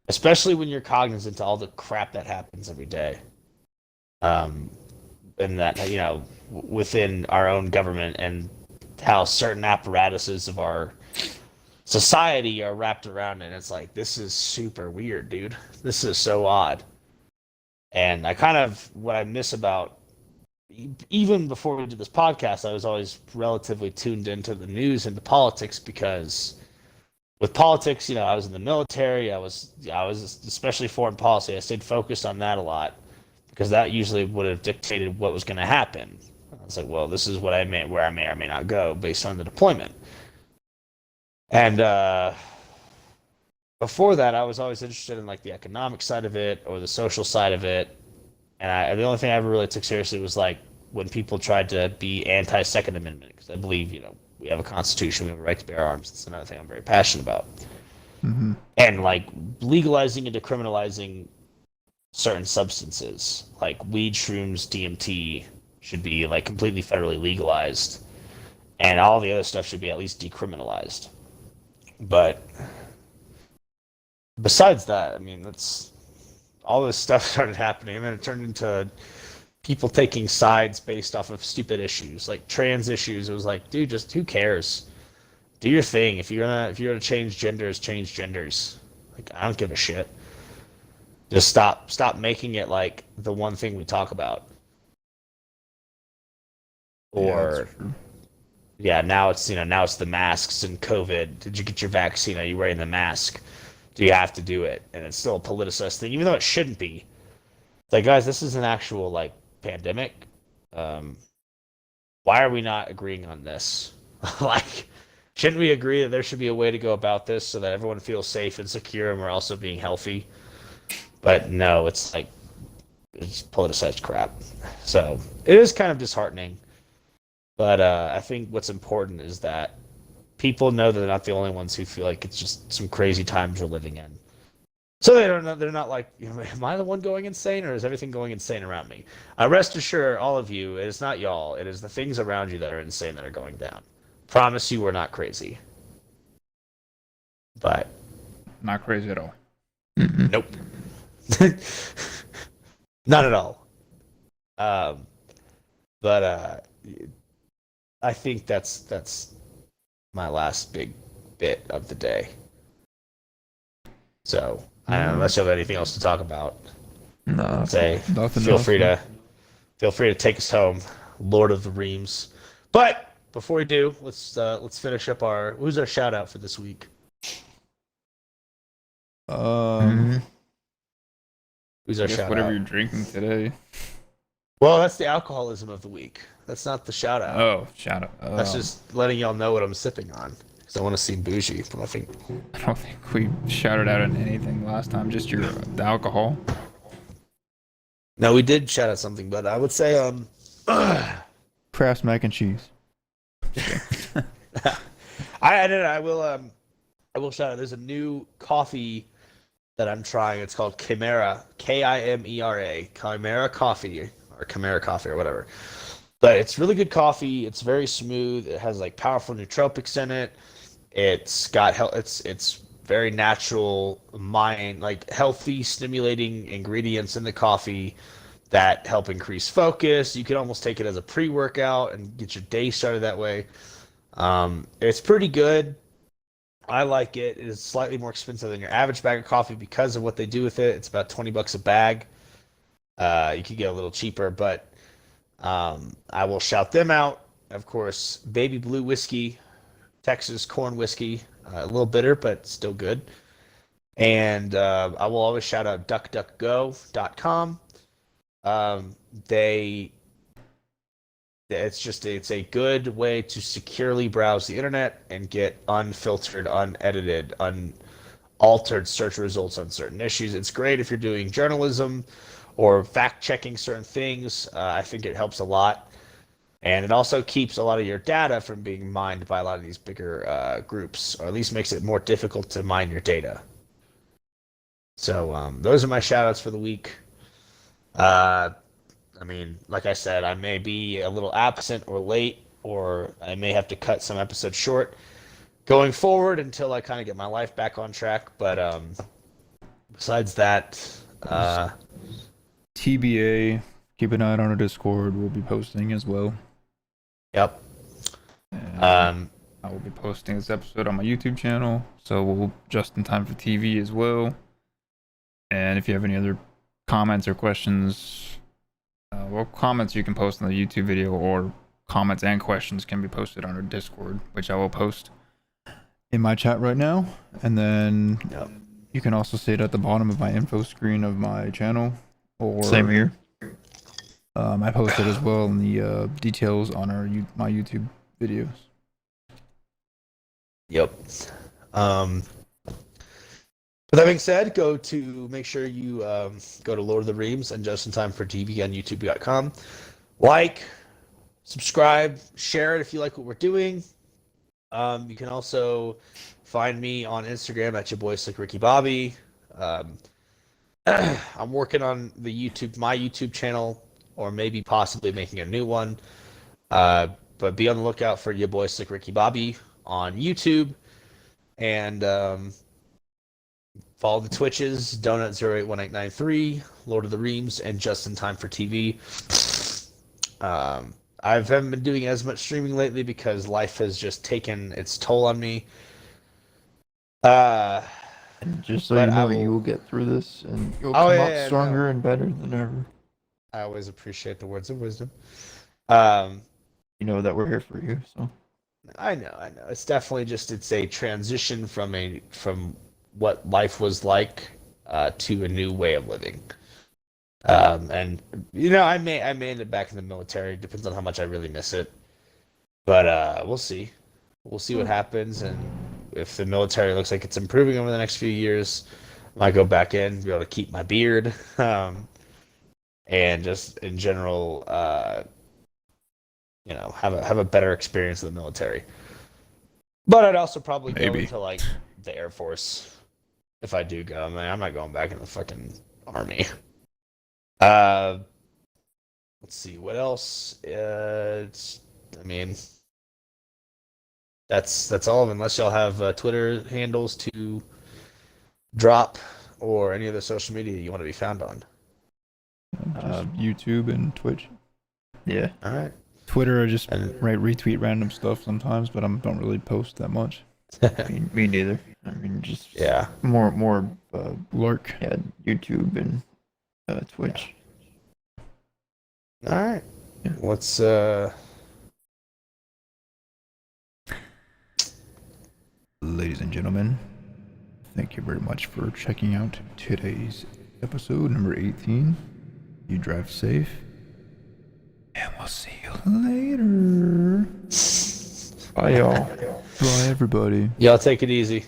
Especially when you're cognizant to all the crap that happens every day. And that, within our own government, and how certain apparatuses of our society are wrapped around it. It's this is super weird, dude. This is so odd. And what I miss about, even before we did this podcast, I was always relatively tuned into the news and the politics, because with politics, I was in the military, I was especially foreign policy, I stayed focused on that a lot, because that usually would have dictated what was going to happen. I was well, this is what where I may or may not go based on the deployment. And before that, I was always interested in the economic side of it or the social side of it. And the only thing I ever really took seriously was when people tried to be anti-Second Amendment, because I believe, we have a constitution, we have a right to bear arms. That's another thing I'm very passionate about. Mm-hmm. And legalizing and decriminalizing certain substances, like weed, shrooms, DMT, should be completely federally legalized, and all the other stuff should be at least decriminalized. But besides that, I mean, that's all this stuff started happening, and then it turned into people taking sides based off of stupid issues, like trans issues. It was dude, just who cares? Do your thing. If you're gonna change genders, change genders. I don't give a shit. Just stop making it the one thing we talk about. Or now it's the masks and COVID. Did you get your vaccine? Are you wearing the mask? Do you have to do it? And it's still a politicized thing, even though it shouldn't be. Guys, this is an actual pandemic. Why are we not agreeing on this? Shouldn't we agree that there should be a way to go about this so that everyone feels safe and secure, and we're also being healthy? But no, it's politicized crap. So it is kind of disheartening. But I think what's important is that people know that they're not the only ones who feel like it's just some crazy times we're living in. So they're not am I the one going insane, or is everything going insane around me? Rest assured, all of you, it is not y'all. It is the things around you that are insane that are going down. Promise you we're not crazy. But not crazy at all. Mm-mm. Nope. Not at all. Um, but I think that's my last big bit of the day. So, I don't know, unless you have anything else to talk about, No. say Nothing feel else, free man. to take us home, Lord of the Reams. But before we do, let's finish up who's our shout out for this week? Mhm. Who's I our guess shout whatever out? you're drinking today. Well, that's the alcoholism of the week. That's not the shout out. Oh, shout out. That's just letting y'all know what I'm sipping on. Because I want to seem bougie, but I think I don't think we shouted out on anything last time. Just the alcohol. no, we did shout out something, but I would say Kraft mac and cheese. I will shout out. There's a new coffee that I'm trying. It's called Chimera, Kimera, Chimera Coffee or Chimera Coffee or whatever. But it's really good coffee. It's very smooth. It has like powerful nootropics in it. It's got it's very natural, healthy, stimulating ingredients in the coffee that help increase focus. You can almost take it as a pre-workout and get your day started that way. It's pretty good. I like it. It is slightly more expensive than your average bag of coffee because of what they do with it. It's about $20 a bag. You could get a little cheaper, but I will shout them out. Of course, Baby Blue Whiskey, Texas corn whiskey, a little bitter, but still good. And I will always shout out DuckDuckGo.com. They it's a good way to securely browse the internet and get unfiltered, unedited, unaltered search results on certain issues. It's great if you're doing journalism or fact checking certain things. I think it helps a lot, and it also keeps a lot of your data from being mined by a lot of these bigger groups, or at least makes it more difficult to mine your data. So those are my shout outs for the week. I mean, like I said, I may be a little absent or late, or I may have to cut some episodes short going forward until I kind of get my life back on track. But besides that, TBA, keep an eye out on our Discord. We'll be posting as well. yep. And I will be posting this episode on my YouTube channel, so we'll just in time for TV as well. And if you have any other comments or questions, comments you can post on the YouTube video, or comments and questions can be posted on our Discord, which I will post In my chat right now, and then Yep. you can also see it at the bottom of my info screen of my channel. Or Same here. I posted as well in the details on my YouTube videos. Yep. With that being said, make sure you go to Lord of the Reams and Just in Time for TV on YouTube.com. Like, subscribe, share it if you like what we're doing. You can also find me on Instagram at your boy Slick Ricky Bobby. I'm working on my YouTube channel, or maybe possibly making a new one. But be on the lookout for your boy Slick Ricky Bobby on YouTube, and follow the Twitches, Donut0818993, Lord of the Reams, and Just in Time for TV. I haven't been doing as much streaming lately because life has just taken its toll on me. And just so you But know, you will get through this, and you'll Oh, come yeah, out yeah, stronger and better than ever. I always appreciate the words of wisdom. You know that we're here for you. So I know. It's definitely it's a transition from what life was like to a new way of living. And I may end up back in the military. Depends on how much I really miss it. But we'll see. We'll see what happens, and if the military looks like it's improving over the next few years, I might go back in, be able to keep my beard, and just in general, have a better experience in the military. But I'd also probably go Maybe. into like the Air Force if I do go. I mean, I'm not going back in the fucking army. Let's see what else. That's all of them. Unless y'all have Twitter handles to drop, or any other social media you want to be found on? Just YouTube and Twitch. Yeah. All right. Twitter, I just And retweet random stuff sometimes, but I don't really post that much. Me neither. I mean, just yeah. more Lurk. yeah, YouTube and Twitch. All right. Yeah. What's Ladies and gentlemen, thank you very much for checking out today's episode number 18. You drive safe, and we'll see you later. Bye, y'all. Bye, everybody. y'all take it easy.